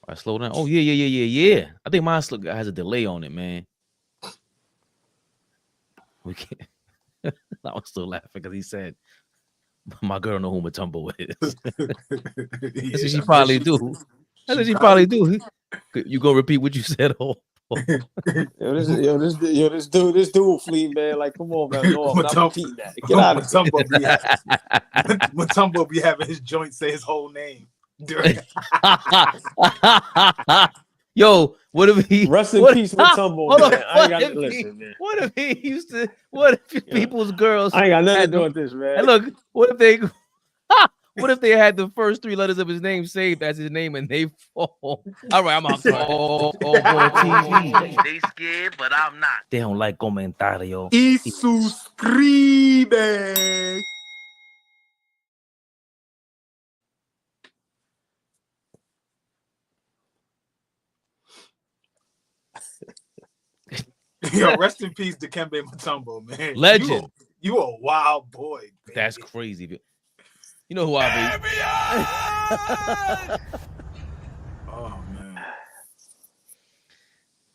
I slow down. Oh yeah. I think mine has a delay on it, man. We can't. I was still laughing because he said, "My girl know who Matumbo is." That's what she probably do. That's what she probably do. You gonna repeat what you said? Oh, this dude, Flea, man. Like, come on, man. No, I'm not repeating that. Get out of here. Matumbo be having his joint say his whole name. Yo, what if he rest in peace, Matumbo? Man. I ain't got to listen, man. What if he used to? What if people's girls? I ain't got nothing to do with this, man. And look, what if they? What if they had the first 3 letters of his name saved as his name and they fall? All right, I'm out. TV. They scared, but I'm not. They don't like comentario. Y suscribe. Yo, rest in peace, Dikembe Mutombo, man. Legend. You a wild boy. Baby. That's crazy. You know who I be? Oh man.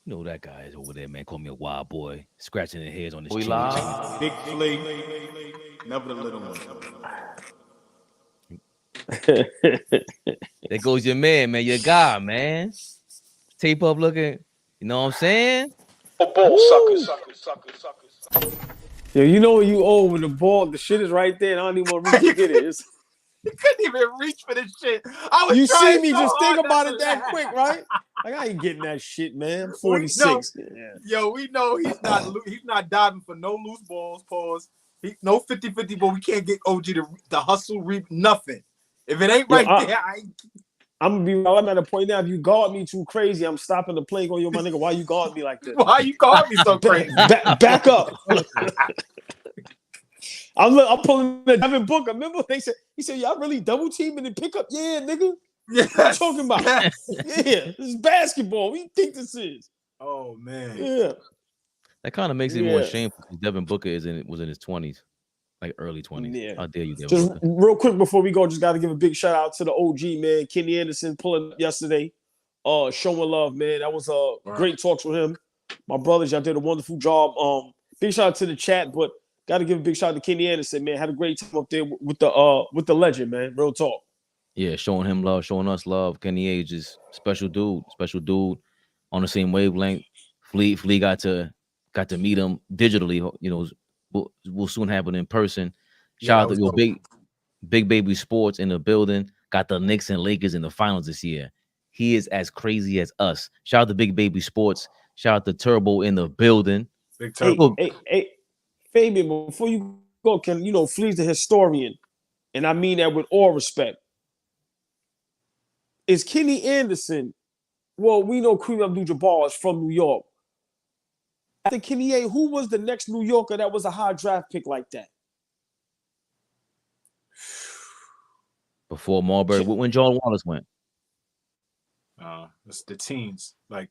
You know who that guy is over there, man. Call me a wild boy, scratching their heads on his chin. Big Flea, never the little one. There goes your man, your guy, man. Tape up looking. You know what I'm saying? Ball suckers. Yo, you know when you old when the shit is right there and I don't even want to reach to get it. You couldn't even reach for this shit. You see me just think about it that quick, right? Like I ain't getting that shit, man. I'm 46. Yo, we know he's not diving for no loose balls. Pause. No 50-50, but we can't get OG to hustle, reap nothing. If it ain't right there, I'm at a point now. If you guard me too crazy, I'm stopping the play. Go, yo, my nigga, why you guard me like this? Why you guard me so crazy? Back up. I'm pulling the Devin Booker. Remember he said, y'all really double teaming and pick up? Yeah, nigga. Yeah, what you talking about? Yes. Yeah, this is basketball. What do you think this is? Oh man. Yeah. That kind of makes it more shameful. Devin Booker was in his 20s. Like early 20s. Yeah. How dare you, Devin Just Booker? real quick before we go, just got to give a big shout out to the OG, man. Kenny Anderson pulling up yesterday, showing love, man. That was great talks with him. My brothers, y'all did a wonderful job. Big shout out to the chat, but got to give a big shout out to Kenny Anderson, man. Had a great time up there with the legend, man. Real talk. Yeah, showing him love, showing us love. Kenny Age is special dude on the same wavelength. Flea got to meet him digitally, you know. Will soon happen in person. Shout out to your big baby sports in the building. Got the Knicks and Lakers in the finals this year. He is as crazy as us. Shout out to Big Baby Sports. Shout out to Turbo in the building. Big Turbo. Hey, Fabian, before you go, Flea's the historian, and I mean that with all respect. Is Kenny Anderson? Well, we know Kareem Abdul-Jabbar is from New York. After Kenny A, who was the next New Yorker that was a high draft pick like that? Before Marbury, when John Wallace went? It's the teens, like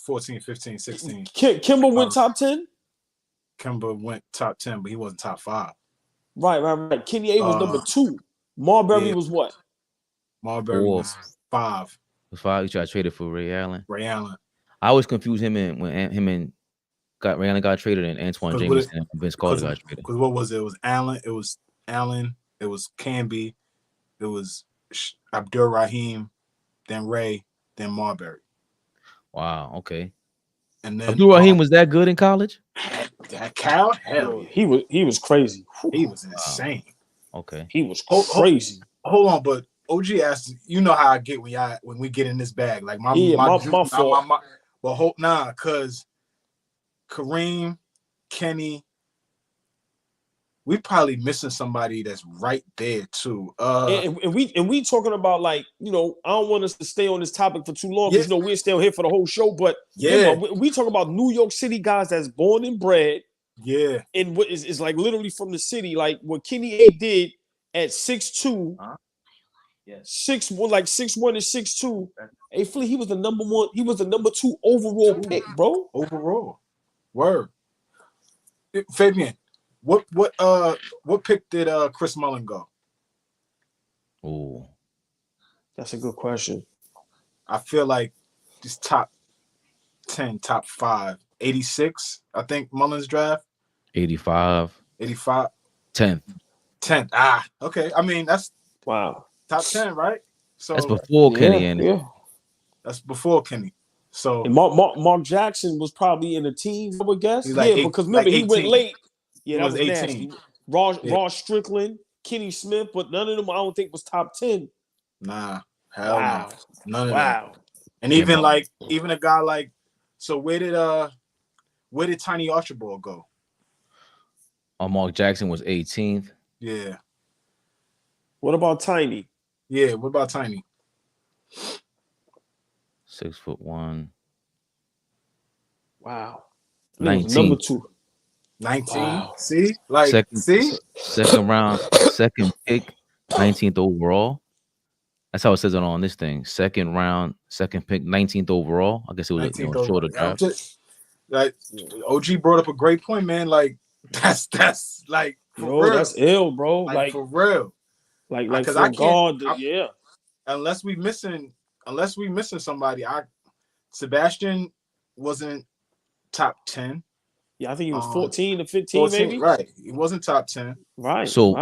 14, 15, 16. Kimber went top 10? Kimber went top 10, but he wasn't top 5. Right. Kenny A was number 2. Marbury was what? Marbury was 5. Was 5. He tried to trade it for Ray Allen. I always confuse him and Ray Allen got traded and Antoine Jameson and Vince Carter got traded. Because what was it? It was Allen. It was Camby. It was Abdur Rahim, then Ray, then Marbury. Wow. Okay. And then Abdur Rahim was that good in college? That Cal? Hell, he was crazy. He was insane. Okay. He was crazy. Hold on, but OG asked, you know how I get when we get in this bag. Like my fault. Because Kareem, Kenny, we probably missing somebody that's right there too. And we talking about, like, I don't want us to stay on this topic for too long because we're still here for the whole show. But we talk about New York City guys that's born and bred. Yeah. And what is like literally from the city, like what Kenny A did at 6'2". 6'1", like 6'1" and 6'2". Hey, Flea, he was the number 1. He was the number 2 overall pick, bro. Overall, word. Fabian, what pick did Chris Mullin go? Oh, that's a good question. I feel like just top 10, top 5. 86, I think Mullins draft. 85. 85. 10th. 10th. Okay. I mean, that's wow. Top 10, right? So that's before Kenny and that's before Kenny. So and Mark Jackson was probably in the teens, I would guess. Because remember he went late. Yeah, that was 18. Nasty. Ross Strickland, Kenny Smith, but none of them I don't think was top 10. Nah, hell no. None of them. And even a guy like, so where did Tiny Archibald go? Mark Jackson was 18th. Yeah. What about Tiny? Yeah, what about Tiny? 6'1". Wow. 19. Number 2. 19. Wow. See? Second round, second pick, 19th overall. That's how it says it on this thing. Second round, second pick, 19th overall. I guess it was a shorter draft. Like OG brought up a great point, man. Like that's like for real. That's ill, bro. Like for real. Like for God, yeah. Unless we missing somebody. Sebastian wasn't top 10. Yeah, I think he was 14 to 15, maybe. Right. He wasn't top 10. Right. So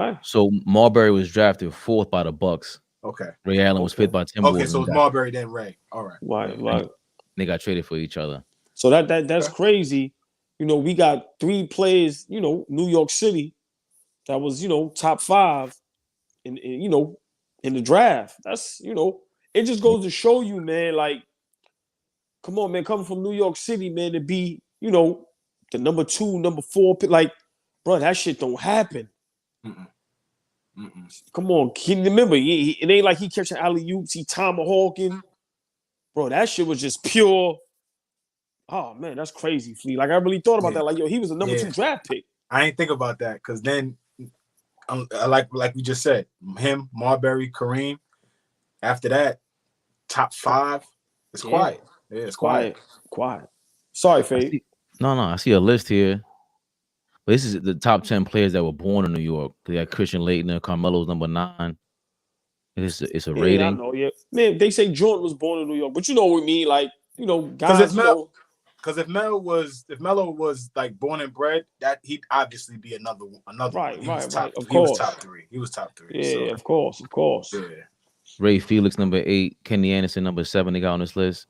Marbury was drafted 4th by the Bucks. Okay. Ray Allen was 5th by Timberwolves. Okay, so it's Marbury then Ray. All right. Right. They got traded for each other. So that's crazy. We got 3 players, New York City, that was, top 5 in the draft. That's, it just goes to show you, man, like, come on, man, coming from New York City, man, to be, the number 2, number 4 pick, like, bro, that shit don't happen. Come on, remember, it ain't like he catching alley-oops, he tomahawking. Bro, that shit was just pure. Oh, man, that's crazy, Flea. Like, I really thought about that. Like, yo, he was a number 2 draft pick. I ain't think about that because then, like we just said, him, Marbury, Kareem. After that, top 5. It's quiet. Yeah, it's quiet. Sorry, Fade. No, I see a list here. But this is the top 10 players that were born in New York. They got Christian Laettner, Carmelo's number 9. It's a rating. I know, yeah. Man, they say Jordan was born in New York, but you know what I mean? Like, guys, because if Melo was like born and bred, that he'd obviously be another right, one. Right. He was top 3. He was top 3. Yeah, of course. Yeah. Ray Felix number 8, Kenny Anderson number 7. They got on this list.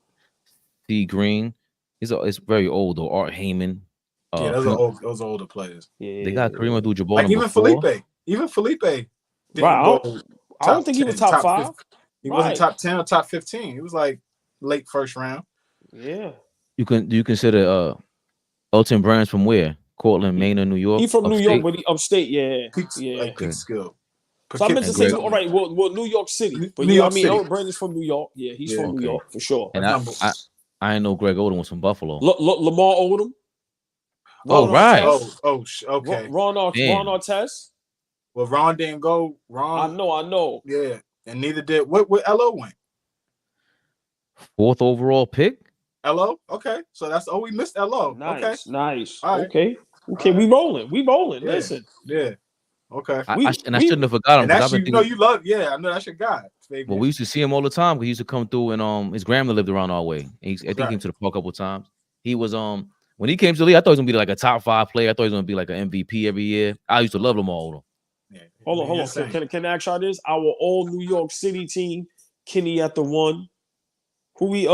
C. Green, it's very old though. Art Heyman. Those are older players. Yeah, they got Kareem Abdul-Jabbar. Like even 4. Felipe. Right. I don't think he was top 5. He wasn't top 10 or top 15. He was like late first round. Yeah. Do you consider Elton Brand's from where? Cortland, Maine, or New York? He from New York, but he upstate. Yeah. Peak skill. So I meant to say, all right, well, New York City. But Elton Brand is from New York. Yeah, he's from New York for sure. And I didn't know Greg Oden was from Buffalo. Lamar Odom. Right. Okay. Ron Artest. Well, Ron didn't go. I know. Yeah, and neither did what LO went. 4th overall pick. LO. Okay, so that's we missed LO. Nice. Right. Okay. We rolling. Yeah. Listen. Yeah. Okay. I shouldn't have forgot him. And that's you love. Yeah, I know that's your guy. Well, we used to see him all the time. He used to come through, and his grandmother lived around our way. I think he came to the park a couple times. He was when he came to the league, I thought he was gonna be like a top 5 player. I thought he was gonna be like an MVP every year. I used to love Lamar Odom. Yeah. Hold on. Can I ask y'all this? Our all New York City team, Kenny at the 1. Who we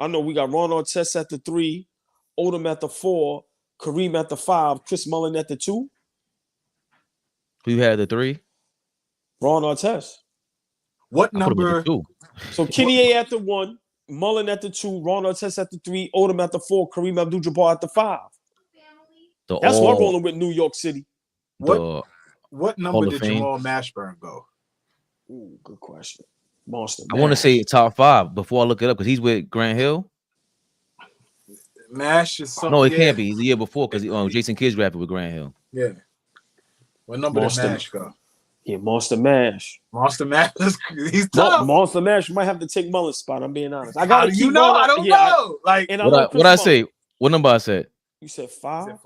I know we got Ron Artest at the 3, Odom at the 4, Kareem at the 5, Chris Mullin at the 2. Who had the 3? Ron Artest. What number? So Kenny at the 1, Mullin at the 2, Ron Artest at the 3, Odom at the 4, Kareem Abdul-Jabbar at the 5. That's what I'm rolling with New York City. What number did Jamal Mashburn go? Ooh, good question. Monster. I want to say top 5 before I look it up because he's with Grant Hill. Mash is something. No, it can't be. He's the year before because Jason Kidd's drafted with Grant Hill. Yeah. What number did Mash go? Yeah, Monster Mash. He's tough. Monster Mash might have to take Mullen's spot. I'm being honest. I got I don't know. What I say? What number I said? You said 5.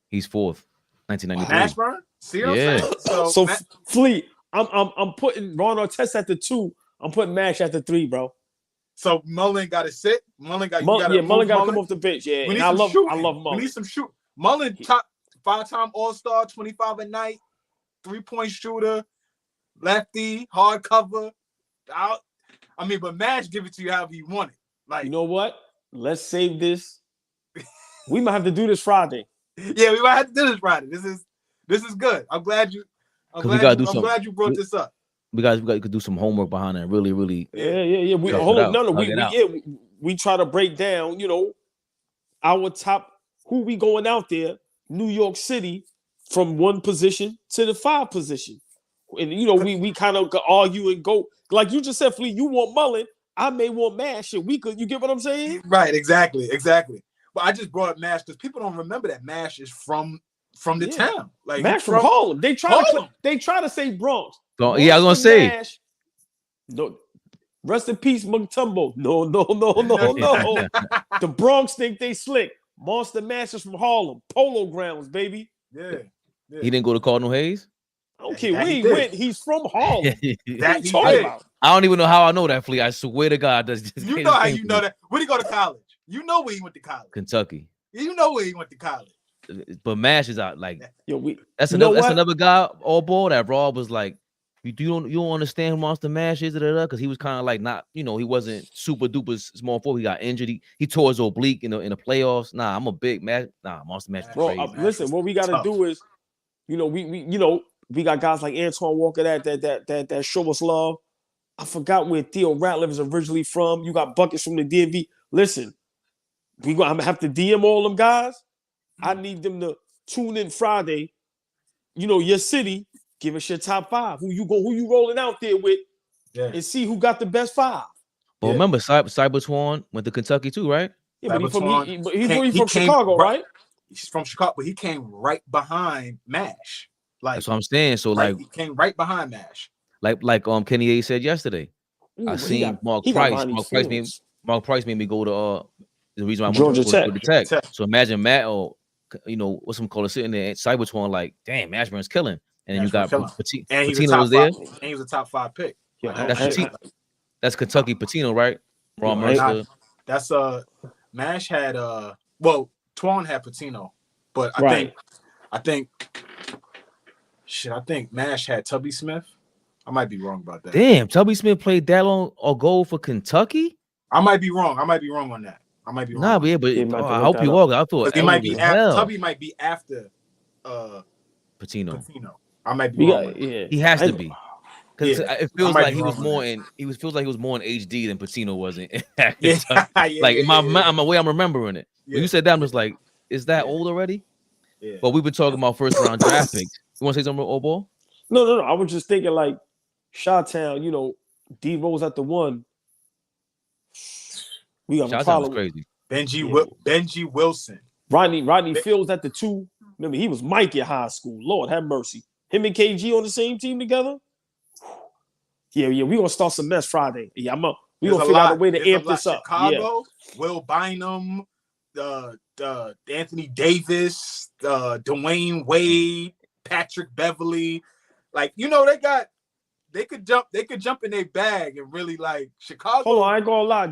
He's 4th, 1993. Mashburn? See what I'm saying? So Fleet. I'm putting Ron Artest at the 2. I'm putting Mash at the 3, bro. So Mullen got to sit. Mullen got Mullen got to come off the bench. Yeah, and I love Mullen. We need some shoot. Mullen, top 5-time All-Star, 25 a night, 3-point shooter, lefty, hard cover. But Mash give it to you however you want it. Like, you know what? Let's save this. We might have to do this Friday. Yeah, we might have to do this Friday. This is good. I'm glad you brought this up. We could do some homework behind that. Really, really. Yeah. We try to break down, our top, who we going out there, New York City, from 1 position to the 5 position. And, we kind of argue and go, like you just said, Flea, you want Mullen, I may want Mash, and you get what I'm saying? Right, exactly. But I just brought up Mash because people don't remember that Mash is from the town. Like Mash from Harlem. They try to say Bronx. I was gonna say. Mash, no, rest in peace, Mutombo. No. The Bronx think they slick. Monster Mash is from Harlem. Polo Grounds, baby. Yeah. He didn't go to Cardinal Hayes? I don't care where he went. He's from Harlem. That he did. I don't even know how I know that, Flea. I swear to God. You know how you know that. Where did he go to college? You know where he went to college. Kentucky. You know where he went to college. But Mash is out like that's another another guy all ball that Rob was like, you don't understand who Monster Mash is, because he was kind of like not, he wasn't super duper small forward. He got injured. He tore his oblique in the playoffs. Nah, I'm a big Mash. Nah, Monster Mash. Bro, listen, what we gotta do is, we got guys like Antoine Walker that show us love. I forgot where Theo Ratliff is originally from. You got buckets from the DMV. Listen, I'm gonna have to DM all them guys. I need them to tune in Friday. Your city, give us your top 5. Who you rolling out there with, and see who got the best 5. Well, remember, Cybertron went to Kentucky too, right? Yeah, but he's from Chicago, right? He's from Chicago, but he came right behind Mash. Like that's what I'm saying. So he came right behind Mash. Like Kenny A said yesterday. I seen Mark Price. Mark Price made me go to the reason why I went to Georgia Tech. So imagine Matt or what's some called sitting there, Cybertron, like, damn, Ashburn's killing. And then you got Patino was there. And he was a top 5 pick. That's Kentucky Patino, right? Ron Mercer. That's Mash had Twan had Patino, but I think Mash had Tubby Smith. I might be wrong about that. Damn, Tubby Smith played that long ago for Kentucky? I might be wrong on that. I might be wrong. Nah, but I hope you are. I thought he might be Tubby might be after Patino. I might be wrong. He has to be. Because it feels like he was more in HD than Patino was in. Like in my way I'm remembering it. When you said that, I was like, is that old already? Yeah. But we've been talking about first round draft picks. You want to say something about Ball? No. I was just thinking like Chi-Town, D Rose at the 1. We got a problem. Crazy. Benji Wilson. Rodney Fields at the 2. Remember, he was Mike in high school. Lord have mercy. Him and KG on the same team together. Yeah. We're gonna start some mess Friday. Yeah, we're gonna figure out a way to amp this up. Chicago, Will Bynum, Anthony Davis, Dwayne Wade, Patrick Beverly. Like, they could jump in their bag and really like Chicago. Hold on, I ain't gonna lie.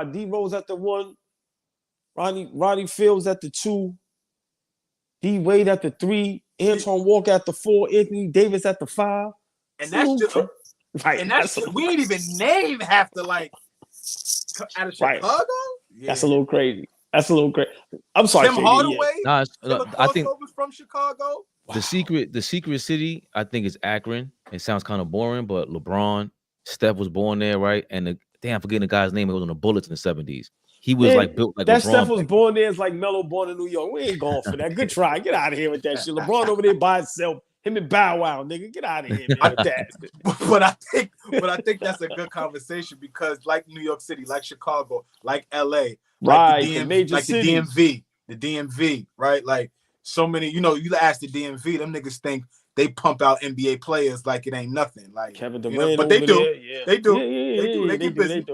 D Rose at the 1, Rodney Fields at the 2, D Wade at the 3, Antoine Walker at the 4, Anthony Davis at the 5. And that's just right. And that's we ain't even name half the like out of Chicago. Right. Yeah. That's a little crazy. I'm sorry, Tim Hardaway. Yeah. I think from Chicago. The secret city, I think, is Akron. It sounds kind of boring, but LeBron, Steph was born there, right? And I'm forgetting the guy's name. It was on the Bullets in the 70s. He was built like that. LeBron. Steph was born there. It's like Melo born in New York. We ain't going for that. Good try. Get out of here with that shit. LeBron over there by himself. Him and Bow Wow, nigga. Get out of here, man. With that. But I think that's a good conversation because, like New York City, like Chicago, like LA, right, like the DMV, right? Like so many. You ask the DMV, them niggas think they pump out NBA players like it ain't nothing. Like Kevin Durant, but they do. There, They do. They get busy.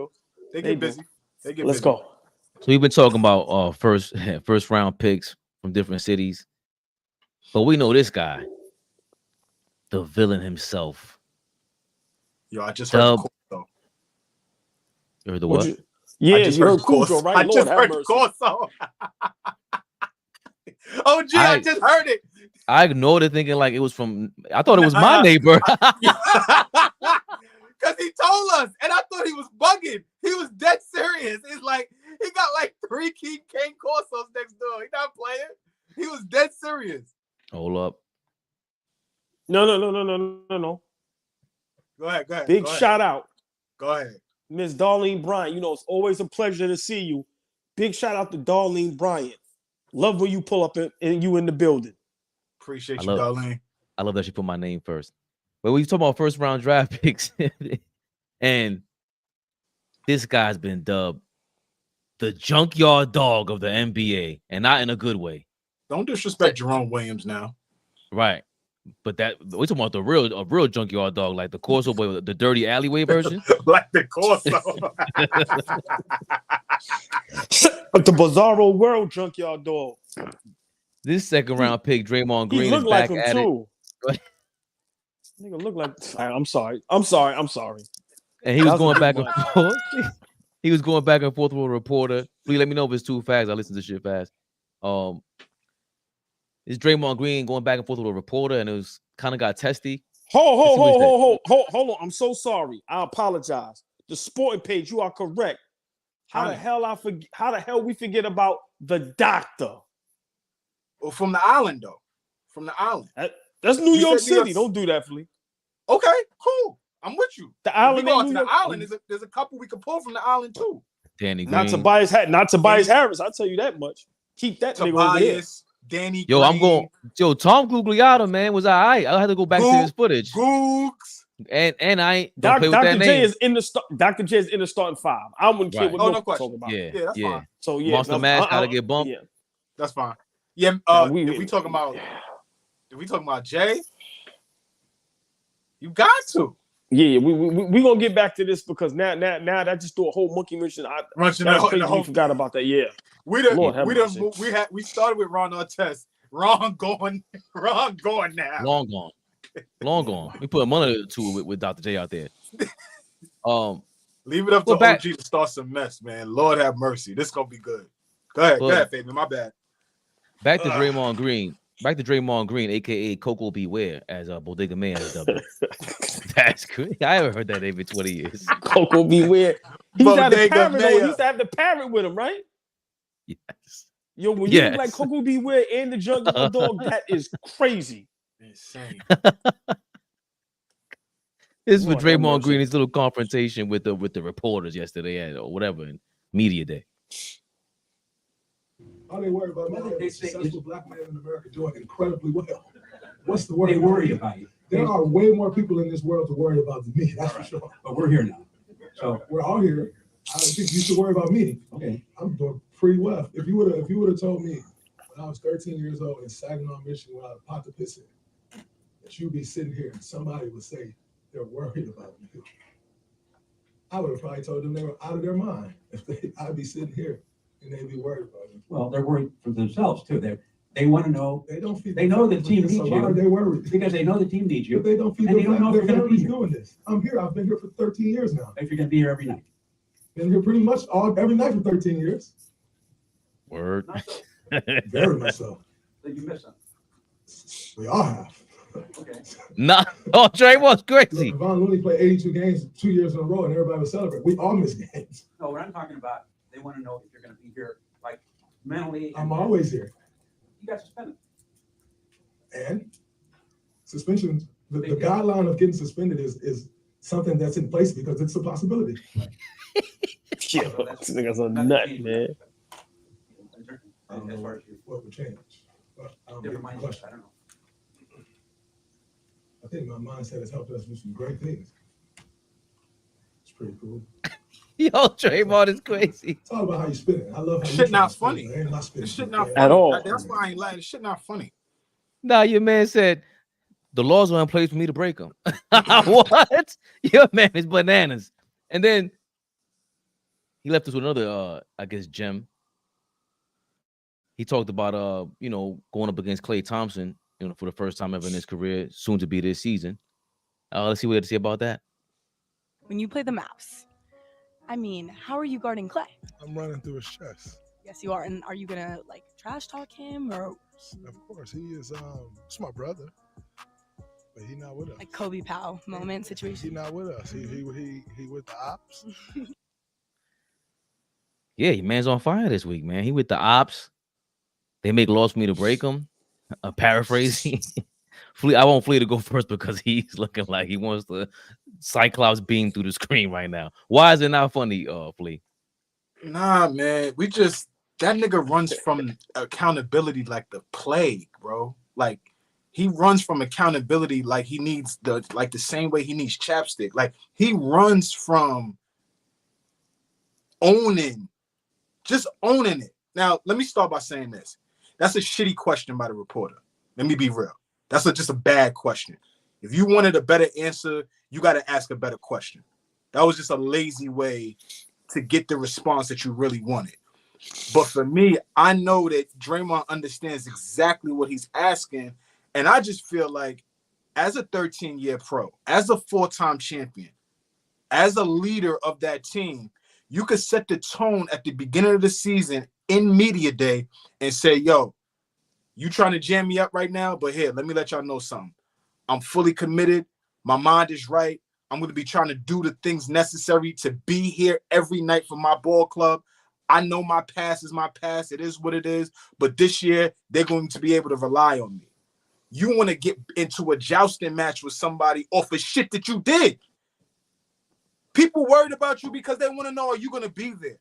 They get busy. Let's go. So we've been talking about first round picks from different cities, but we know this guy, the villain himself. Yo, I just heard You heard the what? You heard Cujo, right? I Lord just have heard mercy. Corso. Oh, gee, I just heard it. I ignored it, thinking like it was from. I thought it was my neighbor. Because he told us, and I thought he was bugging. He was dead serious. It's like he got like 3 King Corsos next door. He not playing. He was dead serious. Hold up. No. Go ahead. Big shout out. Go ahead. Miss Darlene Bryant. You know, it's always a pleasure to see you. Big shout out to Darlene Bryant. Love when you pull up and you in the building. Appreciate you, Darlene. I love that she put my name first. But we talking about first round draft picks, and this guy's been dubbed the junkyard dog of the NBA, and not in a good way. Don't disrespect Jerome Williams now. Right. But we're talking about a real junkyard dog, like the Corso boy, the dirty alleyway version. Like the Corso. The Bizarro World junkyard dog. This second round pick, Draymond Green, he looked is back like him at too. it. Nigga look like. I'm sorry. And he was going back and forth. He was going back and forth with a reporter. Please let me know if it's too fast. I listen to shit fast. It's Draymond Green going back and forth with a reporter, and it was kind of got testy. Hold on. I'm so sorry. I apologize. The sporting page, you are correct. How the hell we forget about the doctor? Well, from the island though. From the island. That's New York City. Don't do that, Flea. Okay, cool. I'm with you. The island. The island. There's a couple we can pull from the island too. Danny Green. Not Tobias Harris. I'll tell you that much. Keep that nigga over there. Danny Yo, Green. I'm going. Yo, Tom Gugliotta, man, was all right. I had to go back to his footage. Googs. And I ain't don't play with that Dr. J name. is in the Dr. J is in the starting 5. I wouldn't care what no question. Talking about. Yeah, that's fine. So yeah, Monster Mash gotta get bumped. Yeah. That's fine. Yeah, if we talking about Jay, you got to. Yeah, we gonna get back to this because now that just do a whole monkey mission. We forgot about that. Yeah, we started with Ron Artest. Ron going now. Long gone. We put a month or two with Dr. J out there. Leave it up to OG to start some mess, man. Lord have mercy. This gonna be good. Go ahead, Fabian. My bad. Back to Draymond Green, aka Coco Beware, as Bodega Man has dubbed it. That's great. I haven't heard that name in 20 years. Coco Beware. He used to have the parrot with him, right? Yes. Yo, when you look like Coco Beware and the junkyard dog, that is crazy. Insane. This is for Draymond Green, his little confrontation with the reporters yesterday or whatever in media day. All they worry about me is a successful black man in America doing incredibly well. What's the word? They worry about you. There are way more people in this world to worry about than me. That's for sure. But we're here now, so we're all here. I think you should worry about me. Okay, I'm doing pretty well. If you would have told me when I was 13 years old in Saginaw, Michigan, when I was pot to piss in, that you'd be sitting here and somebody would say they're worried about you, I would have probably told them they were out of their mind. I'd be sitting here. And they'd be worried about it. Well, they're worried for themselves too. They want to know. They don't feel. They know the team needs you. Why are they worried? Because they know the team needs you. But they don't feel. They don't know if they're going to be doing this. I'm here. I've been here for 13 years now. If you're going to be here every night. Been here pretty much every night for 13 years. Word. Very much so. Did you miss something? We all have. Okay. Nah. Oh, Draymond's crazy. Von Looney played 82 games 2 years in a row, and everybody was celebrating. We all miss games. No, what I'm talking about. They want to know if you're going to be here, like mentally. I'm always here. You got suspended. And suspension, the guideline of getting suspended is something that's in place because it's a possibility. Yeah, this nigga's a nut, man. I don't know what would change. Different mindset. I don't know. I think my mindset has helped us do some great things. It's pretty cool. Yo, Draymond is crazy. It's all about how you spin it. I love how shit not funny. Shit not funny at all. That's why I ain't laughing. Shit not funny. Nah, your man said the laws are in place for me to break them. What? Your man is bananas. And then he left us with another, I guess, gem. He talked about, going up against Klay Thompson, for the first time ever in his career, soon to be this season. Let's see what he had to say about that. When you play the Mavs, I mean, how are you guarding Clay? I'm running through his chest. Yes, you are. And are you gonna like trash talk him or? Of course, he is. It's my brother, but he not with us. Like Kobe Powell moment He situation. not with us. He with the ops. Yeah, your man's on fire this week, man. He with the ops. They make laws for me to break them. Paraphrasing. I want Flea to go first because he's looking like he wants to Cyclops beam through the screen right now. Why is it not funny, Flea? Nah, man. That nigga runs from accountability like the plague, bro. Like he runs from accountability like he needs the same way he needs chapstick. Like he runs from owning it. Now, let me start by saying this. That's a shitty question by the reporter. Let me be real. That's just a bad question. If you wanted a better answer, you got to ask a better question. That was just a lazy way to get the response that you really wanted. But for me, I know that Draymond understands exactly what he's asking. And I just feel like as a 13-year pro, as a 4-time champion, as a leader of that team, you could set the tone at the beginning of the season in media day and say, yo, you trying to jam me up right now? But here, let me let y'all know something. I'm fully committed. My mind is right. I'm going to be trying to do the things necessary to be here every night for my ball club. I know my past is my past. It is what it is. But this year, they're going to be able to rely on me. You want to get into a jousting match with somebody off of shit that you did. People worried about you because they want to know, are you going to be there?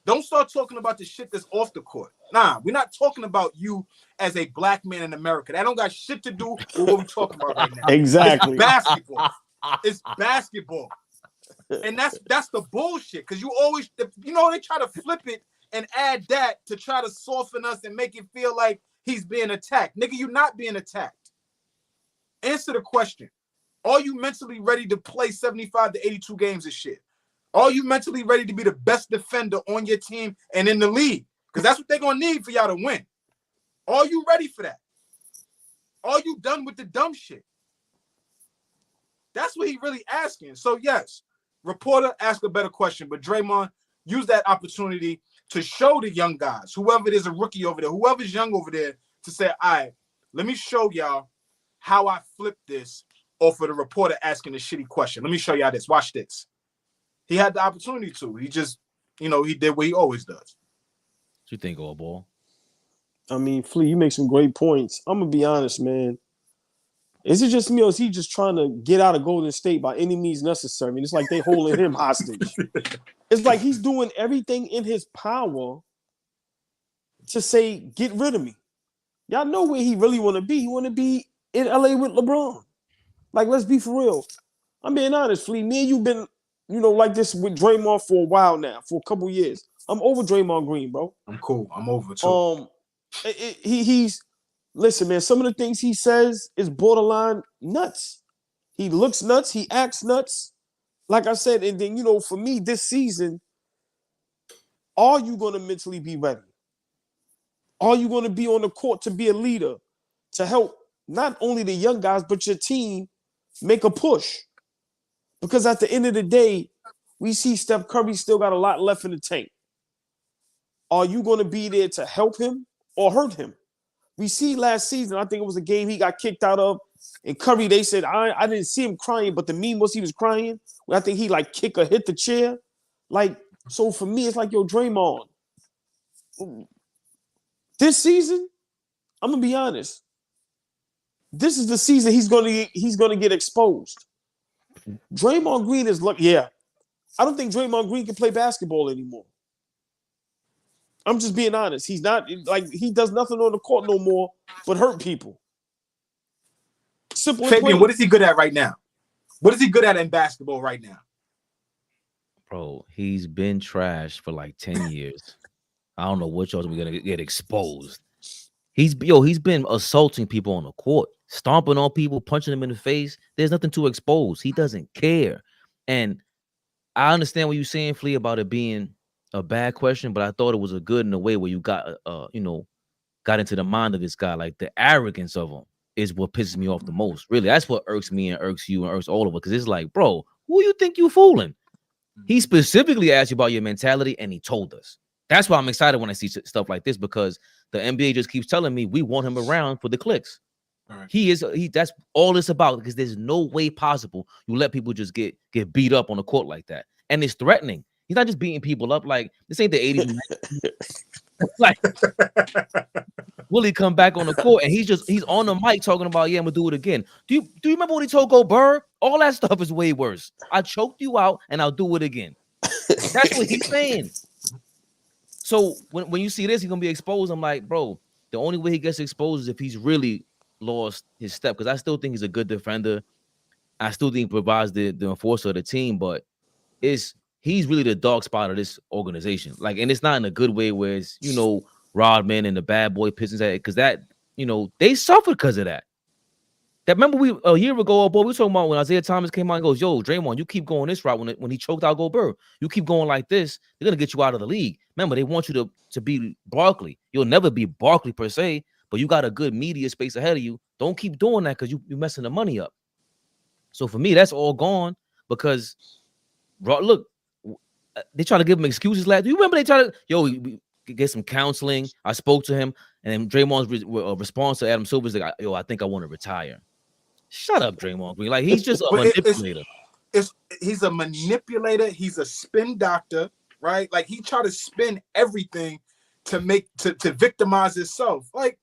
Don't start talking about the shit that's off the court. Nah, we're not talking about you as a black man in America. That don't got shit to do with what we're talking about right now. Exactly. It's basketball. It's basketball. And that's the bullshit. Because you always, they try to flip it and add that to try to soften us and make it feel like he's being attacked. Nigga, you're not being attacked. Answer the question. Are you mentally ready to play 75 to 82 games of shit? Are you mentally ready to be the best defender on your team and in the league? Because that's what they're going to need for y'all to win. Are you ready for that? Are you done with the dumb shit? That's what he's really asking. So, yes, reporter, ask a better question. But Draymond, use that opportunity to show the young guys, whoever it is, a rookie over there, whoever's young over there, to say, all right, let me show y'all how I flipped this off of the reporter asking a shitty question. Let me show y'all this. Watch this. He had the opportunity to. He just, he did what he always does. What you think, old ball? I mean, Flea, you make some great points. I'm going to be honest, man. Is it just me or is he just trying to get out of Golden State by any means necessary? I mean, it's like they holding him hostage. It's like he's doing everything in his power to say, get rid of me. Y'all know where he really want to be. He want to be in LA with LeBron. Like, let's be for real. I'm being honest, Flea. Me and you been, like this with Draymond for a while now, for a couple years. I'm over Draymond Green, bro. I'm cool. I'm over too. He's listen, man. Some of the things he says is borderline nuts. He looks nuts. He acts nuts. Like I said, and then for me this season, are you going to mentally be ready? Are you going to be on the court to be a leader, to help not only the young guys but your team make a push? Because at the end of the day, we see Steph Curry still got a lot left in the tank. Are you going to be there to help him or hurt him? We see last season, I think it was a game he got kicked out of, and Curry, they said, I didn't see him crying, but the meme was he was crying. I think he kick or hit the chair. So for me, it's like, yo, Draymond, this season, I'm going to be honest, this is the season he's gonna get exposed. Draymond Green is I don't think Draymond Green can play basketball anymore. I'm just being honest. He's not he does nothing on the court no more but hurt people. Simple. Fabian, what is he good at right now? What is he good at in basketball right now? Bro, he's been trashed for like 10 years. I don't know which one's gonna get exposed. He's been assaulting people on the court, stomping on people, punching them in the face. There's nothing to expose. He doesn't care. And I understand what you're saying, Flea, about it being a bad question, but I thought it was a good in a way where you got into the mind of this guy. Like the arrogance of him is what pisses me off the most. Really, that's what irks me and irks you and irks all of us. Because it's like, bro, who you think you fooling? He specifically asked you about your mentality, and he told us. That's why I'm excited when I see stuff like this, because the NBA just keeps telling me we want him around for the clicks. Right. That's all it's about, because there's no way possible you let people just get beat up on the court like that. And it's threatening. He's not just beating people up. Like, this ain't the 80s. Like, will he come back on the court and he's on the mic talking about, yeah, I'm gonna do it again. Do you remember what he told Gobert? All that stuff is way worse. I choked you out and I'll do it again. That's what he's saying. So when you see this, he's gonna be exposed. I'm like, bro, the only way he gets exposed is if he's really lost his step, because I still think he's a good defender. I still think he provides the enforcer of the team, but he's really the dog spot of this organization. Like, and it's not in a good way where it's, Rodman and the bad boy Pistons, because that, they suffered because of that. That, remember a year ago, boy, we were talking about when Isaiah Thomas came out and goes, yo, Draymond, you keep going this route when he choked out Gobert. You keep going like this, they're gonna get you out of the league. Remember, they want you to be Barkley. You'll never be Barkley per se, but you got a good media space ahead of you. Don't keep doing that, because you're messing the money up. So for me, that's all gone, because look, they try to give him excuses. Do you remember they try to, we get some counseling? I spoke to him, and then Draymond's response to Adam Silver is like, I think I want to retire. Shut up, Draymond Green. Like, he's just a manipulator. He's a manipulator. He's a spin doctor, right? Like, he tried to spin everything to victimize himself. Like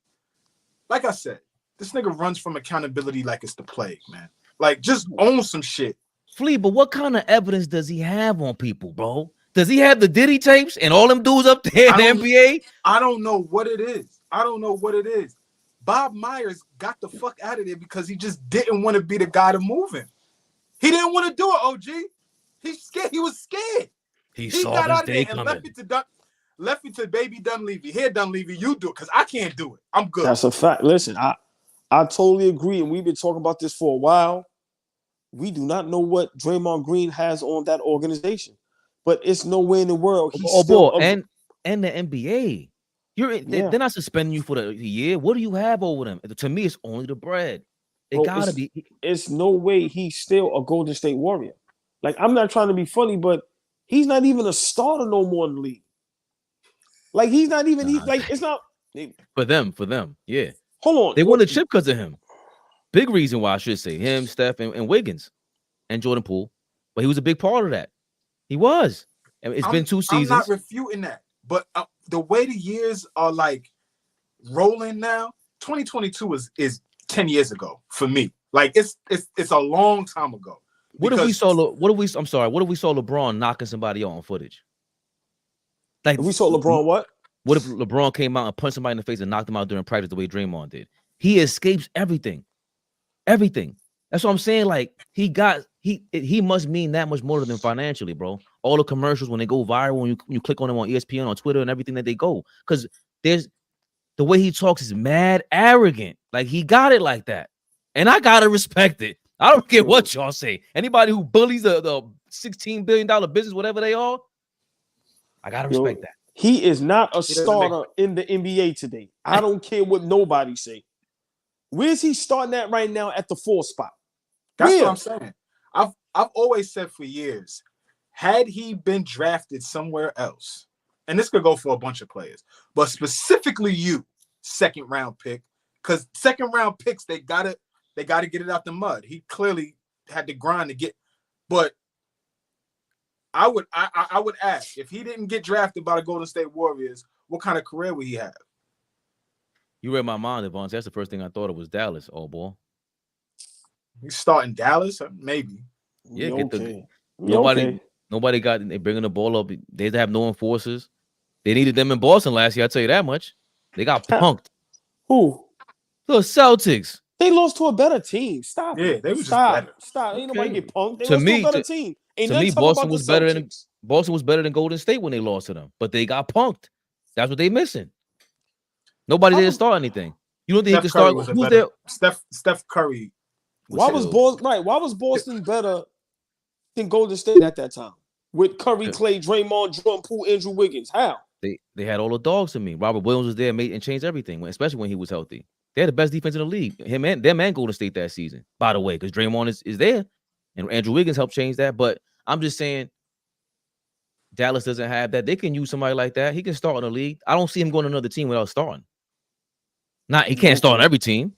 I said, this nigga runs from accountability like it's the plague, man. Like, just own some shit. Flea, but what kind of evidence does he have on people, bro? Does he have the Diddy tapes and all them dudes up there in the NBA? I don't know what it is. Bob Myers got the fuck out of there because he just didn't want to be the guy to move him. He didn't want to do it, OG. He's scared. He was scared. He got out of there and left it to baby Dunleavy. Here, Dunleavy, you do it, because I can't do it. I'm good. That's a fact. Listen, I totally agree, and we've been talking about this for a while. We do not know what Draymond Green has on that organization, but it's nowhere in the world. And the NBA. They're not suspending you for the year. What do you have over them? To me, it's only the bread. Gotta be. It's no way he's still a Golden State Warrior. Like, I'm not trying to be funny, but he's not even a starter no more in the league. Like, he's not even. It's not for them. Yeah. Hold on. They won the chip because of him. Big reason why, I should say, him, Steph, and Wiggins, and Jordan Poole. But he was a big part of that. He was. And it's been 2 seasons. I'm not refuting that. But the way the years are like rolling now, 2022 is 10 years ago for me. Like, it's a long time ago. What if we saw LeBron knocking somebody out on footage? Like, we saw LeBron what? What if LeBron came out and punched somebody in the face and knocked him out during practice the way Draymond did? He escapes everything. Everything. That's what I'm saying. Like, he must mean that much more than financially, bro. All the commercials when they go viral, when you click on them on ESPN, on Twitter, and everything that they go, because there's the way he talks is mad arrogant. Like, he got it like that, and I gotta respect it. I don't care what y'all say. Anybody who bullies the $16 billion business, whatever they are, I gotta respect that. He is not a starter in the NBA today. I don't care what nobody say. Where's he starting at right now at the 4th spot? That's what I'm saying. I've always said for years, had he been drafted somewhere else, and this could go for a bunch of players, but specifically you, 2nd round pick, because 2nd round picks, they gotta get it out the mud. He clearly had to grind to get, but I would ask, if he didn't get drafted by the Golden State Warriors, what kind of career would he have? You read my mind, Devon. That's the first thing I thought of was Dallas, old boy. You start in Dallas? Maybe. Yeah, nobody got. They bringing the ball up. They have no enforcers. They needed them in Boston last year. I tell you that much. They got punked. Who? The Celtics. They lost to a better team. Stop. Yeah, they were just better. Stop. Ain't nobody get punked. They lost to a better team. To me, Boston was better than Golden State when they lost to them, but they got punked. That's what they missing. Nobody didn't start anything. You don't think he could start? Who's there? Steph Curry. Why was Boston better than Golden State at that time? With Curry, Clay, Draymond, Jordan Poole, Andrew Wiggins. How? They had all the dogs to me. Robert Williams was there and changed everything, especially when he was healthy. They had the best defense in the league. Them and Golden State that season, by the way, because Draymond is there. And Andrew Wiggins helped change that. But I'm just saying, Dallas doesn't have that. They can use somebody like that. He can start in the league. I don't see him going to another team without starting. He can't start on every team.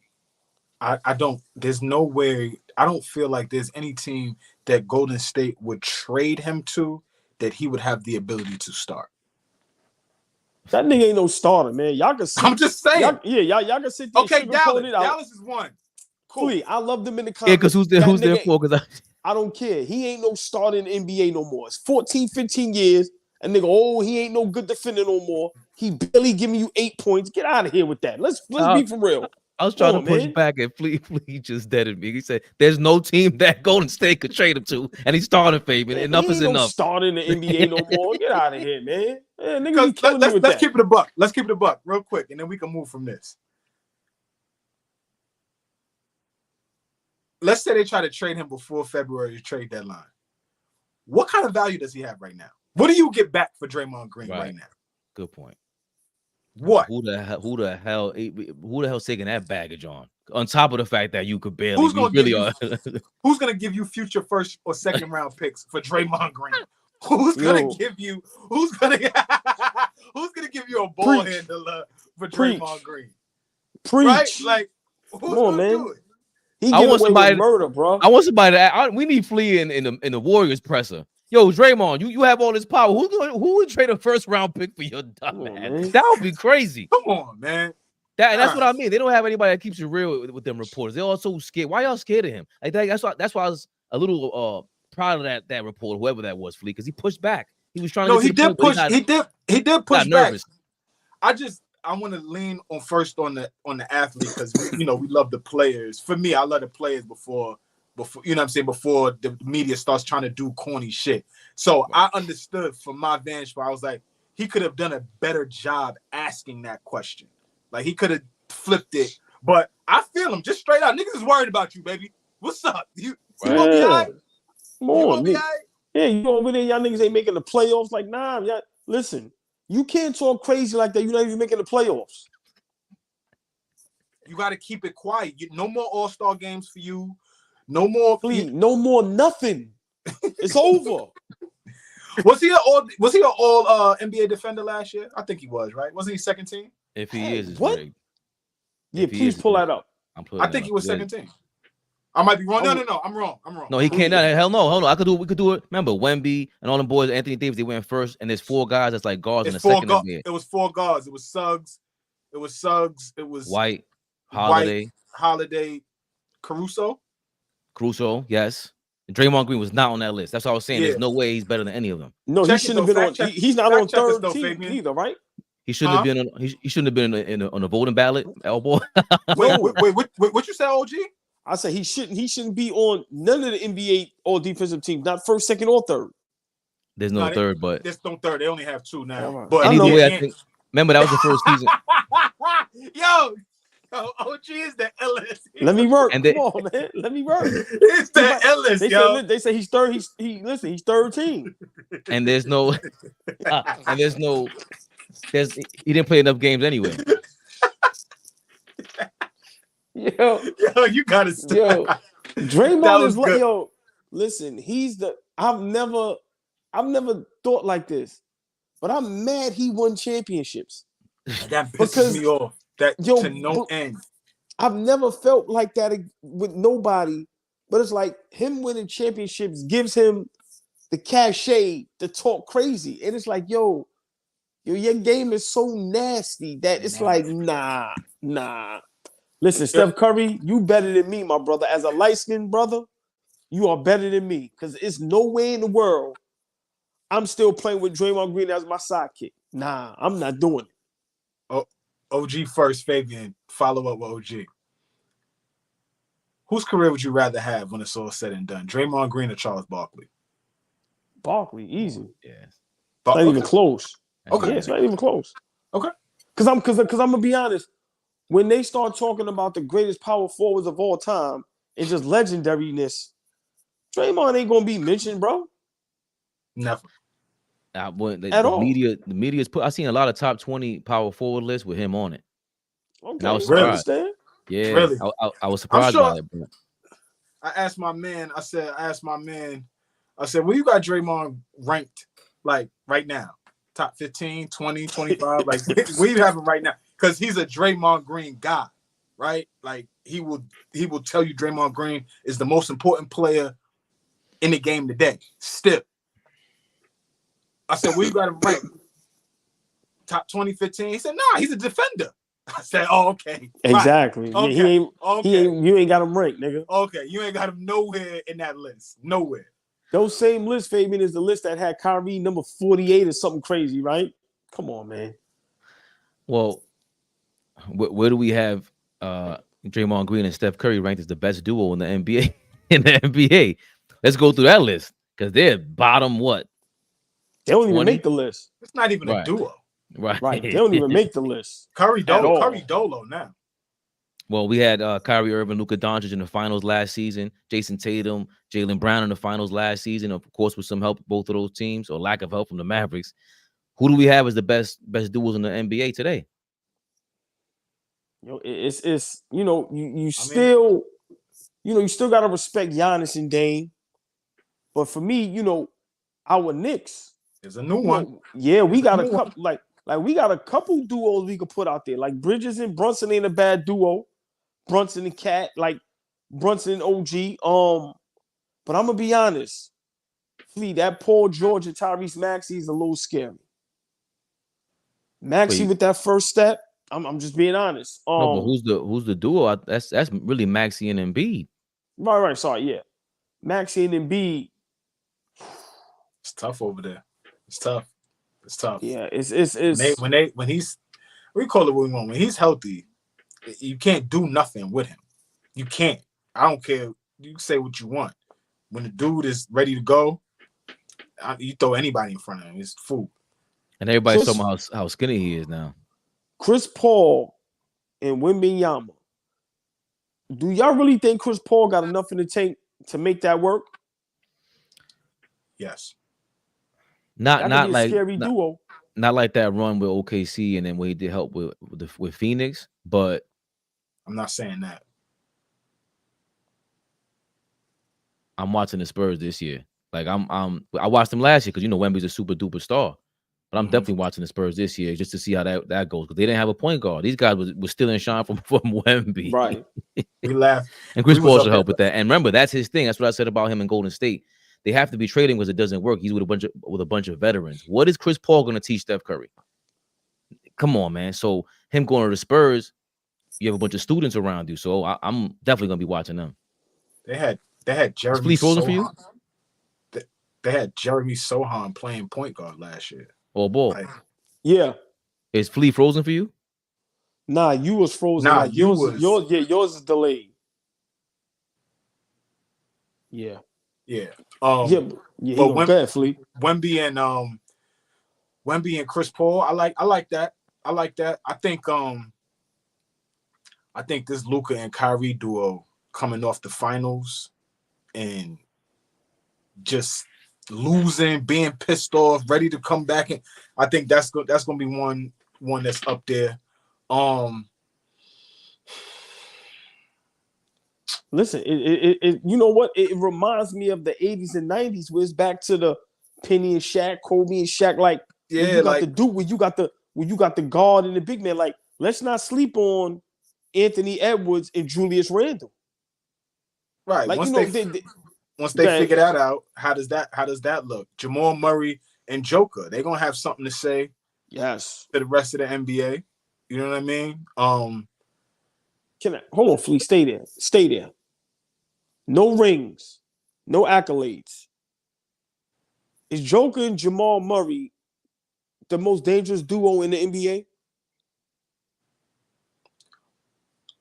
I don't. There's no way. I don't feel like there's any team that Golden State would trade him to that he would have the ability to start. That nigga ain't no starter, man. Y'all can sit. I'm just saying. Y'all can sit there. Okay, Dallas is one. Cool. Please, I love them in the Yeah, because who's there for? Because I don't care. He ain't no starter in the NBA no more. It's 14, 15 years. And nigga, he ain't no good defender no more. He barely giving you 8 points. Get out of here with that. Let's be for real. I was trying to push back and Flea just deaded me. He said, "There's no team that Golden State could trade him to," and he started Fabian. Enough is enough. Starting in the NBA no more. Get out of here, man. Nigga, let's keep it a buck. Let's keep it a buck real quick, and then we can move from this. Let's say they try to trade him before February trade deadline. What kind of value does he have right now? What do you get back for Draymond Green right now? Good point. What? Who the hell's taking that baggage on? On top of the fact that you could barely. Who's gonna give you future first or second round picks for Draymond Green? Who's gonna give you a ball handler for Draymond Green? Right? Like, who's gonna do it? I want somebody murder, bro. I want somebody to. We need Flea in the Warriors presser. Yo, Draymond, you have all this power. Who would trade a first round pick for your dumb man? That would be crazy. Come on, man. That's what I mean. They don't have anybody that keeps it real with them reporters. They're all so scared. Why y'all scared of him? Like that's why I was a little proud of that reporter, whoever that was, Flea, because he pushed back. He was trying to. He did push back. Nervous. I want to lean on the athlete because we love the players. For me, I love the players before you know what I'm saying, before the media starts trying to do corny shit. So I understood from my vantage point, I was like, he could have done a better job asking that question. Like he could have flipped it. But I feel him just straight out. Niggas is worried about you, baby. What's up? You gonna be all right? Come on, yeah, you over there, y'all niggas ain't making the playoffs. Like, nah, y'all, listen, you can't talk crazy like that. You're not even making the playoffs. You got to keep it quiet. No more All-Star games for you. No more, please. No more nothing. It's over. Was he an all NBA defender last year? I think he was, right? Wasn't he second team? If he is, what? Rigged. Yeah, please pull that up. I think he was second team. I might be wrong. No. I'm wrong. No, he can't. Hell no. Hold on. We could do it. Remember, Wemby and all them boys, Anthony Davis, they went first, and there's 4 guys that's like guards in the second. It was 4 guards. It was Suggs. It was White, Holiday, Caruso, yes. And Draymond Green was not on that list. That's what I was saying. There's no way he's better than any of them. No, he shouldn't have been on. He's not on third team either, right? He shouldn't have been on. He shouldn't have been on a voting ballot. Elbow. Wait, what you said, OG? I said he shouldn't be on none of the NBA all defensive teams, not first, second, or third. There's no third, but there's no third. They only have 2 now. Right. But either way, I think. Remember that was the first season. Yo, OG is the illest. Let me work. Come on, man. Let me work. It's the illest, yo. They say he's third. He's third team. And there's no. He didn't play enough games anyway. Yo, you gotta stop. Yo, Draymond is like, yo, listen, I've never thought like this, but I'm mad he won championships. That pisses me off. To no end. I've never felt like that with nobody, but it's like him winning championships gives him the cachet to talk crazy. And it's like, yo, your game is so nasty that it's like, nah. Listen, Steph Curry, you better than me, my brother. As a light-skinned brother, you are better than me. Because it's no way in the world I'm still playing with Draymond Green as my sidekick. Nah, I'm not doing it. Oh, OG first, Fabian. Follow up with OG. Whose career would you rather have when it's all said and done? Draymond Green or Charles Barkley? Barkley, easy. Yeah. Not even close. Okay. Yeah, it's not even close. Okay. Because I'm gonna be honest. When they start talking about the greatest power forwards of all time and just legendariness, Draymond ain't gonna be mentioned, bro. Never. The media's put. I seen a lot of top 20 power forward lists with him on it. Okay, and I was surprised. Really? Yeah, really? I was surprised by it. Bro. I asked my man. I said, well, you got Draymond ranked Like right now, top 15, 20, 25. Like we have him right now because he's a Draymond Green guy, right? Like he will tell you Draymond Green is the most important player in the game today. Still, I said, we got him ranked top 20, 15. He said, nah, he's a defender. I said, oh, okay. Exactly. Right. Yeah, Okay. You ain't got him ranked, nigga. Okay, you ain't got him nowhere in that list. Nowhere. Those same list, Fabian, is the list that had Kyrie number 48 or something crazy, right? Come on, man. Well, where do we have Draymond Green and Steph Curry ranked as the best duo in the NBA? In the NBA, let's go through that list because they're bottom what? They don't even make the list. It's not even a duo. Right. They don't even make the list. Curry Dolo now. Well, we had Kyrie Irving, Luka Doncic in the finals last season. Jason Tatum, Jaylen Brown in the finals last season. Of course, with some help both of those teams or lack of help from the Mavericks. Who do we have as the best duos in the NBA today? It's you still gotta respect Giannis and Dame. But for me, our Knicks is a new one. Yeah, we got a couple like we got a couple duos we could put out there. Like Bridges and Brunson ain't a bad duo. Brunson and Cat, like Brunson and OG. But I'm gonna be honest, Flee, that Paul George and Tyrese Maxey is a little scary. Maxey with that first step. I'm just being honest. No, but who's the duo? That's really Maxey and Embiid. Right. Sorry, yeah. Maxey and Embiid. It's tough over there. It's tough. Yeah, it's when he's we call it what we want. When he's healthy, you can't do nothing with him. You can't. I don't care. You can say what you want. When the dude is ready to go, you throw anybody in front of him. It's food. And everybody's talking about how skinny he is now. Chris Paul and Wembanyama. Do y'all really think Chris Paul got enough in the tank to make that work? Yes. Not like scary duo. Not like that run with OKC and then where he did help with Phoenix, but I'm not saying that. I'm watching the Spurs this year. Like I watched them last year because Wemby's a super duper star. But I'm definitely watching the Spurs this year just to see how that goes because they didn't have a point guard. These guys were stealing shine from Wemby. Right. We laughed. And Chris Paul should help with that. And remember, that's his thing. That's what I said about him in Golden State. They have to be trading because it doesn't work. He's with a bunch of veterans. What is Chris Paul going to teach Steph Curry? Come on, man. So him going to the Spurs, you have a bunch of students around you. So I'm definitely going to be watching them. They had Jeremy Sohan. For you? They had Jeremy Sohan playing point guard last year. Oh, boy. Yeah. Is Flea frozen for you? Nah, you was frozen. Nah, like yours is delayed. Yeah. Yeah. But Wemby and Chris Paul, I like that. I think this Luka and Kyrie duo coming off the finals and just losing, being pissed off, ready to come back, and I think that's going to be one that's up there. Listen, it you know what? It reminds me of the 80s and 90s where it's back to the Penny and Shaq, Kobe and Shaq. Like, yeah, you got the dude where you got the guard and the big man. Like, let's not sleep on Anthony Edwards and Julius Randle. Right. Like, once they figure that out, how does that look? Jamal Murray and Joker, they're gonna have something to say. Yes. To the rest of the NBA. You know what I mean? Hold on, Flea, stay there. No rings, no accolades. Is Joker and Jamal Murray the most dangerous duo in the NBA?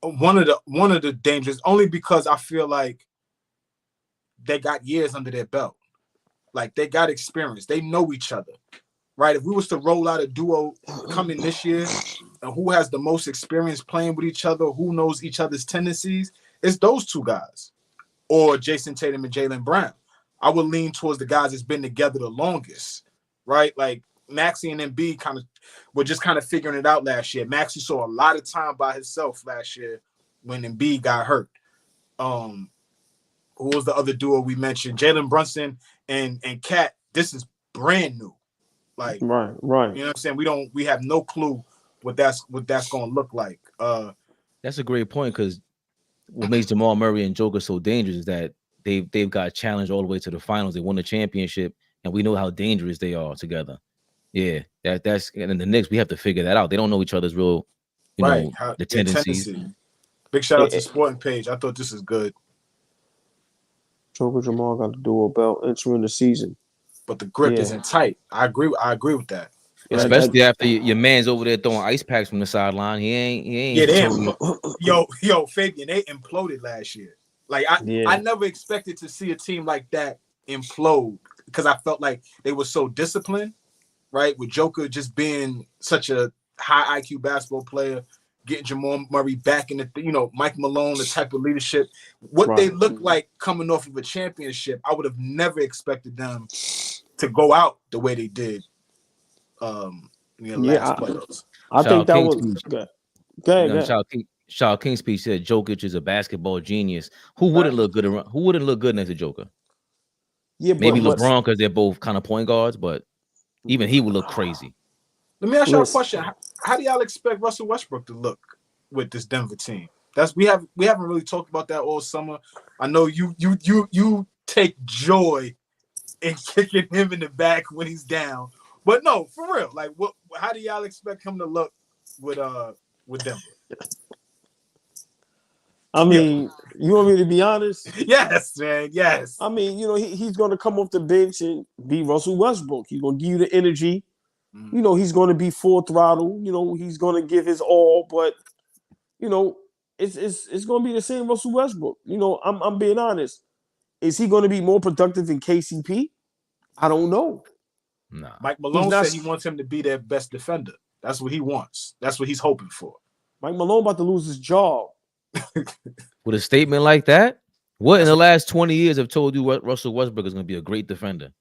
One of the dangers, only because I feel like they got years under their belt. Like they got experience. They know each other. Right? If we was to roll out a duo coming this year, and who has the most experience playing with each other, who knows each other's tendencies, it's those two guys. Or Jason Tatum and Jaylen Brown. I would lean towards the guys that's been together the longest. Right? Like Maxey and Embiid were just figuring it out last year. Maxey saw a lot of time by himself last year when Embiid got hurt. Who was the other duo we mentioned? Jalen Brunson and Cat. This is brand new. Like, right. You know what I'm saying? We have no clue what that's going to look like. That's a great point, because what makes Jamal Murray and Joker so dangerous is that they've got challenged all the way to the finals. They won the championship, and we know how dangerous they are together. Yeah, that's and in the Knicks, we have to figure that out. They don't know each other's real, you know, the tendencies. Big shout out to Sporting Page. I thought this is good. Joker Jamal got to do about entering the season, but the grip isn't tight. I agree with that. Especially after your man's over there throwing ice packs from the sideline. He ain't. Yeah, yo, Fabian, they imploded last year. Like I never expected to see a team like that implode, because I felt like they were so disciplined, right? With Joker just being such a high IQ basketball player, getting Jamal Murray back in the, Mike Malone, the type of leadership, what they look like coming off of a championship. I would have never expected them to go out the way they did. Last playoffs. I think that was good. Shaw King's speech said Jokic is a basketball genius. Who wouldn't look good around? Who wouldn't look good next to Joker? Yeah, maybe LeBron, because they're both kind of point guards, but even he would look crazy. Let me ask y'all a question. How do y'all expect Russell Westbrook to look with this Denver team? We haven't really talked about that all summer. I know you take joy in kicking him in the back when he's down. But no, for real. Like, how do y'all expect him to look with Denver? I mean, you want me to be honest? Yes, man. Yes. I mean, he's going to come off the bench and be Russell Westbrook. He's going to give you the energy. He's going to be full throttle. He's going to give his all. But it's going to be the same Russell Westbrook. I'm being honest. Is he going to be more productive than KCP? I don't know. Nah. Mike Malone said he wants him to be their best defender. That's what he wants. That's what he's hoping for. Mike Malone about to lose his job. With a statement like that, what in the last 20 years have told you what Russell Westbrook is going to be a great defender?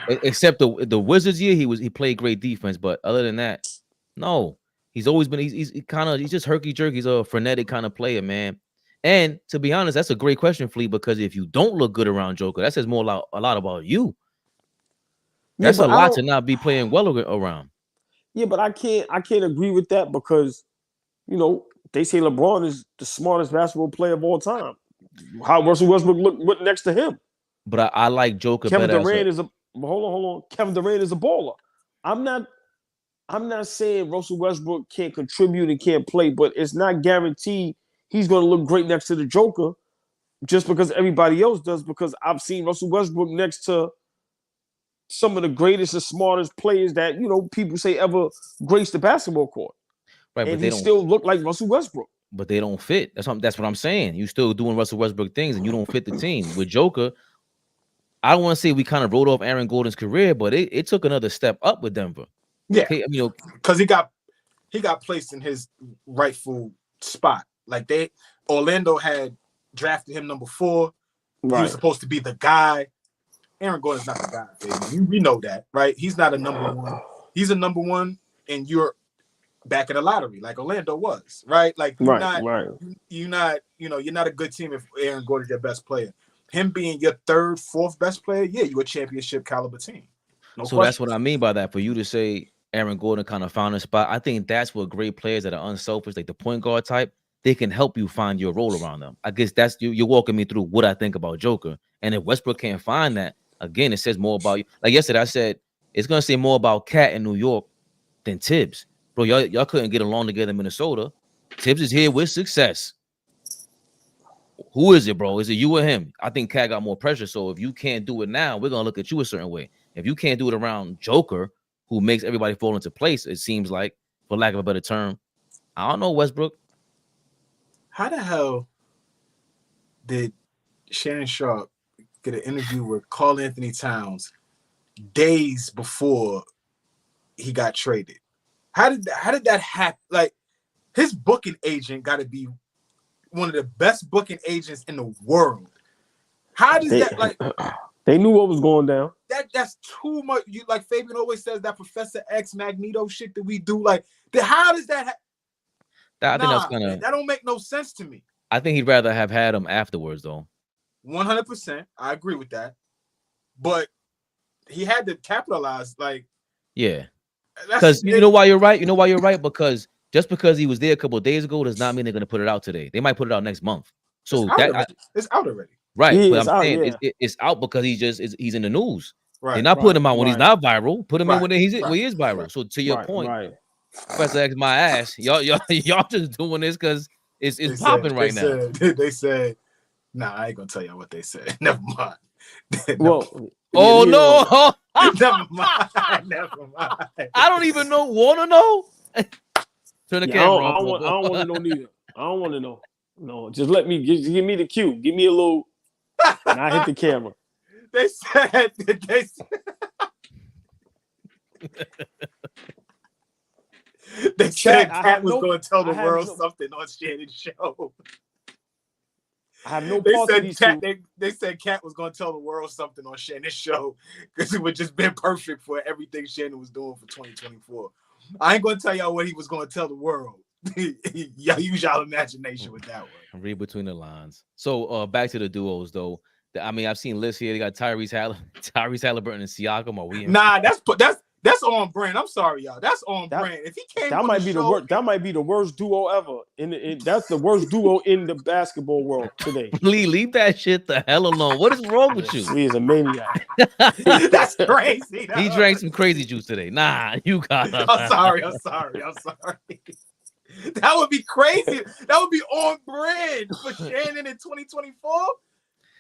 Except the Wizards year, he played great defense, but other than that, no. He's always been he's just herky jerky. He's a frenetic kind of player, man. And to be honest, that's a great question, Flea, because if you don't look good around Joker, that says a lot about you. That's a lot to not be playing well around. Yeah, but I can't agree with that because, they say LeBron is the smartest basketball player of all time. How Russell Westbrook look next to him? But I like Joker Kevin better. Durant hold on. Kevin Durant is a baller. I'm not saying Russell Westbrook can't contribute and can't play, but it's not guaranteed he's going to look great next to the Joker just because everybody else does, because I've seen Russell Westbrook next to some of the greatest and smartest players that, people say ever graced the basketball court. Right, and he still look like Russell Westbrook. But they don't fit. That's what I'm saying. You still doing Russell Westbrook things and you don't fit the team. With Joker, I don't want to say we kind of wrote off Aaron Gordon's career, but it took another step up with Denver. Yeah, because he got placed in his rightful spot. Like Orlando had drafted him number 4. Right. He was supposed to be the guy. Aaron Gordon's not the guy, baby. We know that, right? He's not a number 1. He's a number 1, and you're back in the lottery, like Orlando was, right? Like you're not a good team if Aaron Gordon's your best player. Him being your 3rd, 4th best player, yeah, you're a championship caliber team. No question. That's what I mean by that. For you to say Aaron Gordon kind of found a spot, I think that's what great players that are unselfish, like the point guard type, they can help you find your role around them. I guess that's you're walking me through what I think about Joker. And if Westbrook can't find that, again, it says more about you. Like yesterday, I said it's gonna say more about Cat in New York than Tibbs. Bro, y'all couldn't get along together in Minnesota. Tibbs is here with success. Who is it, bro? Is it you or him? I think Cat got more pressure. So if you can't do it now, we're gonna look at you a certain way. If you can't do it around Joker, who makes everybody fall into place, it seems like, for lack of a better term. I don't know, Westbrook. How the hell did Shannon Sharp get an interview with Karl Anthony Towns days before he got traded? How did that happen? Like, his booking agent got to be one of the best booking agents in the world. How does that, like, they knew what was going down? That's too much. You, like Fabian always says, that Professor X Magneto shit that we do. Like, how does that happen? I think that's gonna. That don't make no sense to me. I think he'd rather have had him afterwards, though. 100%, I agree with that. But he had to capitalize. Like, yeah, because you know why you're right. You know why you're right, because just because he was there a couple of days ago does not mean they're gonna put it out today. They might put it out next month. So it's out already. Right, Yeah, but it's I'm out, saying yeah. it's out because he's in the news. They're Right. not putting him out when he's not viral. Put him in when he's when he is viral. Right. So to your point, right. Professor X my ass, y'all just doing this because it's popping right now. They said, nah, I ain't gonna tell y'all what they said. Never mind. Well, oh no, never mind. Never mind. I don't even want to know. Turn the camera I off. don't want to know neither. I don't want to know. No, just give me the cue. Give me a little, and I hit the camera. They said they said Cat was going to tell the world something on Shannon's show. I have no part of these two. They said Cat was going to tell the world something on Shannon's show because it would just been perfect for everything Shannon was doing for 2024. I ain't going to tell y'all what he was going to tell the world. Y'all use y'all imagination with that one. Read between the lines. So back to the duos though. I mean, I've seen lists here. They got Tyrese Halliburton and Siakam. Are we? Nah, that's on brand. I'm sorry, y'all. That's on brand. If he came, that might be the worst. That might be the worst duo ever. That's the worst duo in the basketball world today. Please leave that shit the hell alone. What is wrong with you? He is a maniac. That's crazy. He drank some crazy juice today. Nah, you got. I'm sorry. That would be crazy. That would be on brand for Shannon in 2024.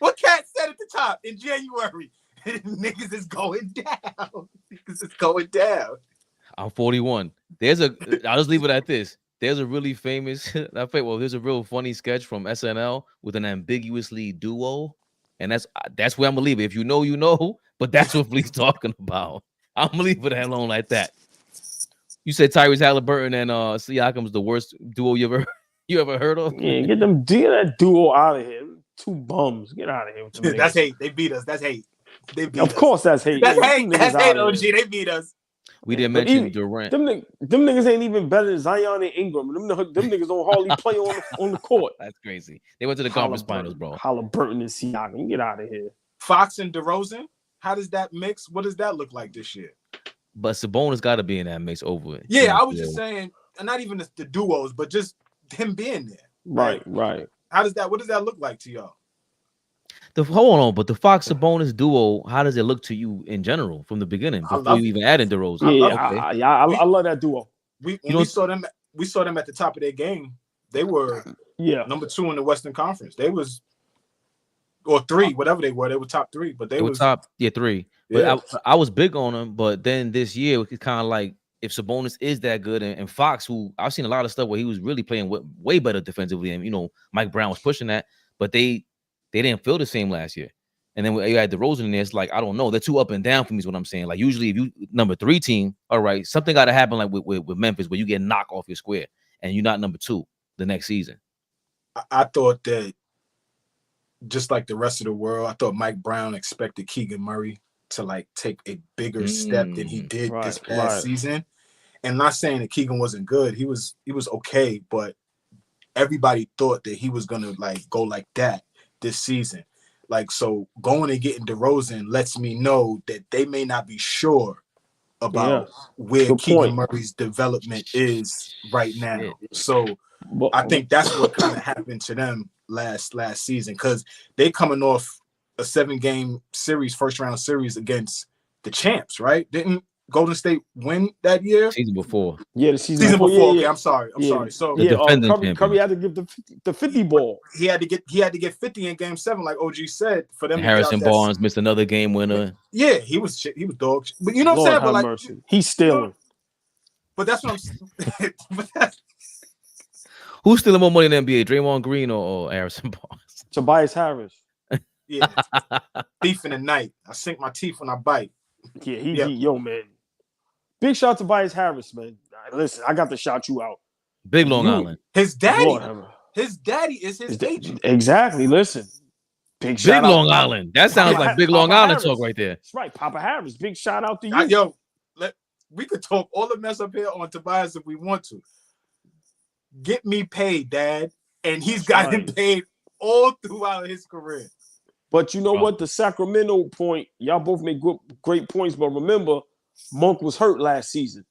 What Cat said at the top in January? Niggas is going down. Niggas is going down. I'm 41. I'll just leave it at this. There's a really famous, there's a real funny sketch from SNL with an ambiguously duo. And that's where I'm gonna leave it. If you know, you know, but that's what Fleet's talking about. I'm gonna leave it alone like that. You said Tyrese Halliburton and Siakam's the worst duo you ever heard of? Yeah, get that duo out of here. Two bums. Get out of here with them. That's hate. They beat us. That's hate. Of course, that's hate. That's hate. That's hate, OG. They beat us. We didn't mention Durant. Them niggas ain't even better than Zion and Ingram. Them niggas don't hardly play on the court. That's crazy. They went to the conference finals, bro. Halliburton and Siakam. Get out of here. Fox and DeRozan. How does that mix? What does that look like this year? But Sabonis got to be in that mix over it. Yeah, I was just saying, not even the duos, but just him being there. Right. What does that look like to y'all? Hold on, but the Fox Sabonis duo, how does it look to you in general from the beginning before you even add in DeRozan? I love that duo. We saw them at the top of their game. They were number 2 in the Western Conference. They was or 3, whatever they were top 3, but they were top 3. But I was big on them, but then this year it's kind of like if Sabonis is that good and Fox, who I've seen a lot of stuff where he was really playing way better defensively, and Mike Brown was pushing that, but they didn't feel the same last year. And then you had DeRozan in there. It's like, I don't know. They're too up and down for me is what I'm saying. Like usually if you number 3 team, all right, something got to happen like with Memphis where you get knocked off your square and you're not number 2 the next season. I thought that just like the rest of the world, I thought Mike Brown expected Keegan Murray to like take a bigger step than he did this past season. And not saying that Keegan wasn't good. He was okay, but everybody thought that he was gonna like go like that this season. Like, so going and getting DeRozan lets me know that they may not be sure about where Keegan Murray's development is right now. Yeah. So I think that's what kind of happened to them last season, because they coming off a 7-game series, first-round series against the champs, right? Didn't Golden State win that year? Season before. Yeah, the season before. Yeah. Okay, I'm sorry. So Curry had to give the 50 ball. He had to get 50 in Game 7, like OG said, for them. And Harrison Barnes missed another game winner. Yeah, he was dog. But you know what I'm saying? But like, mercy. He's stealing. But that's what I'm saying. Who's stealing more money in the NBA, Draymond Green or Harrison Barnes? Tobias Harris. Yeah, thief in the night. I sink my teeth when I bite. Yeah, yo, man. Big shout out to Tobias Harris, man. Listen, I got to shout you out. Big Long Island. His daddy is his agent. Exactly. Listen. Big Long Island. That sounds like Big Long Island talk right there. That's right, Papa Harris. Big shout out to you. Yo, we could talk all the mess up here on Tobias if we want to. Get me paid, Dad. And he's got him paid all throughout his career. But you know what? The Sacramento point, y'all both make great points. But remember, Monk was hurt last season,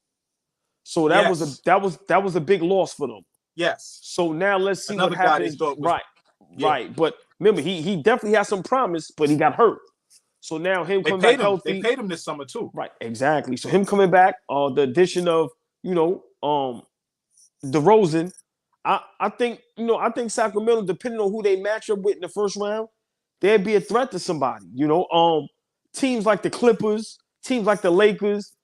so that was a big loss for them. Yes. So now let's see Another what happens. Right. But remember, he definitely has some promise, but he got hurt. So now him coming back healthy. They paid him this summer too. Right. Exactly. So him coming back, the addition of DeRozan. I think Sacramento, depending on who they match up with in the first round, they'd be a threat to somebody. Teams like the Clippers, teams like the Lakers,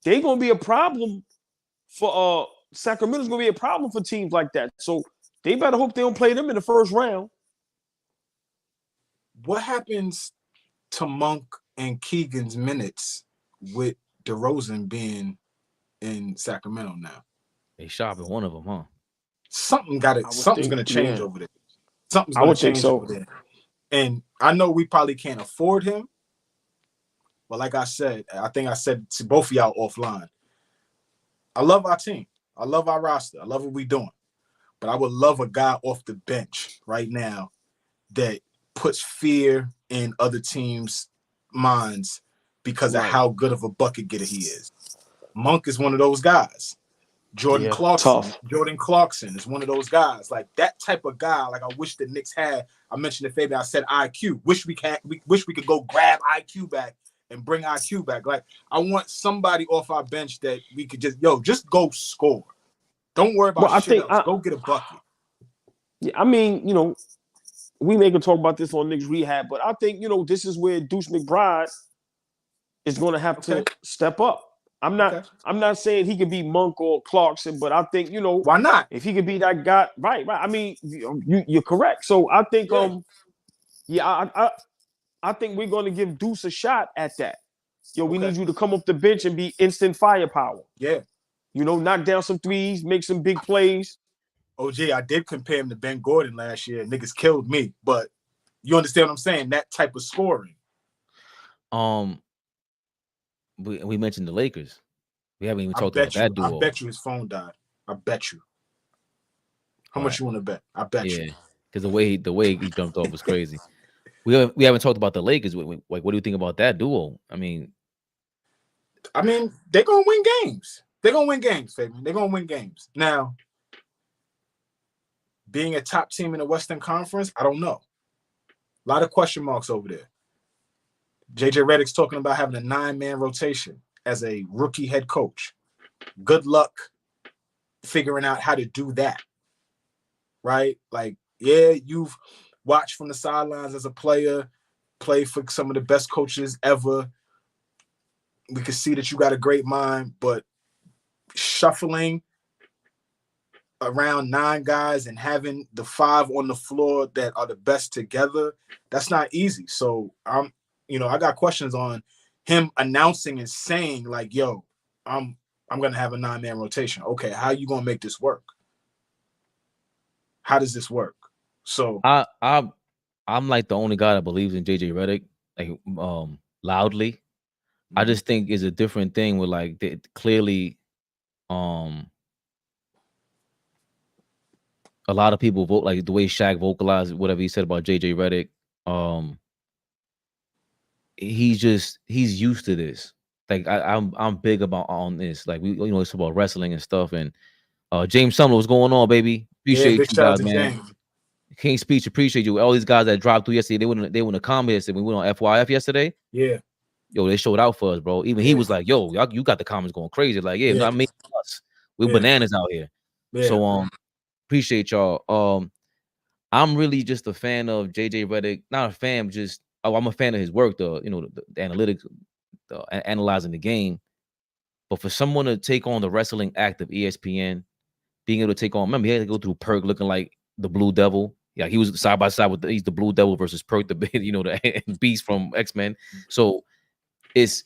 they're gonna be a problem for Sacramento's gonna be a problem for teams like that. So they better hope they don't play them in the first round. What happens to Monk and Keegan's minutes with DeRozan being in Sacramento now? They shopping one of them, huh? Something's gonna change over there. Something's gonna change over there. And I know we probably can't afford him, but like I said, I think I said to both of y'all offline, I love our team. I love our roster. I love what we're doing. But I would love a guy off the bench right now that puts fear in other teams' minds because of how good of a bucket getter he is. Monk is one of those guys. Jordan Clarkson is one of those guys. Like that type of guy. Like I wish the Knicks had. I mentioned it, Fabian. I said IQ. Wish we could go grab IQ back and bring IQ back. Like I want somebody off our bench that we could just go score. Don't worry about shit else. Go get a bucket. Yeah, I mean, we may can talk about this on Knicks Rehab, but I think this is where Deuce McBride is going to have to step up. I'm not saying he could be Monk or Clarkson, but I think why not? If he could be that guy, right? I mean, you're correct. So I think I think we're going to give Deuce a shot at that. We need you to come off the bench and be instant firepower. Yeah. Knock down some threes, make some big plays. OG, I did compare him to Ben Gordon last year. Niggas killed me, but you understand what I'm saying? That type of scoring. We mentioned the Lakers. We haven't even talked about that duo. I bet you his phone died. I bet you. How much you want to bet? I bet you. Yeah, because the way he jumped off was crazy. We haven't talked about the Lakers. Like, what do you think about that duo? I mean, they're gonna win games. They're gonna win games, Fabian. They're gonna win games. Now, being a top team in the Western Conference, I don't know. A lot of question marks over there. JJ Redick's talking about having a 9-man rotation as a rookie head coach. Good luck figuring out how to do that. Right? Like, yeah, you've watched from the sidelines as a player, played for some of the best coaches ever. We can see that you got a great mind, but shuffling around 9 guys and having the 5 on the floor that are the best together, that's not easy. So I got questions on him announcing and saying like, yo, I'm gonna have a 9-man rotation. Okay, how are you gonna make this work? How does this work? So I'm like the only guy that believes in JJ Redick, like loudly. Mm-hmm. I just think it's a different thing with like clearly a lot of people vote like the way Shaq vocalized whatever he said about JJ Redick. He's used to this. Like I'm big about on this. Like we it's about wrestling and stuff. And James Sumner, what's going on, baby? Appreciate you guys, man. King Speech, appreciate you. All these guys that dropped through yesterday, they wouldn't have come yesterday. We went on FYF yesterday. Yeah. Yo, they showed out for us, bro. Even he was like, yo, you got the comments going crazy. Like, not me, us. We're bananas out here. Yeah. So appreciate y'all. I'm really just a fan of JJ Redick. Not a fan, just I'm a fan of his work, the analytics, analyzing the game. But for someone to take on the wrestling act of ESPN, being able to take on, remember he had to go through Perk looking like the Blue Devil. Yeah, he was side by side with he's the Blue Devil versus Perk, the Beast from X-Men. So it's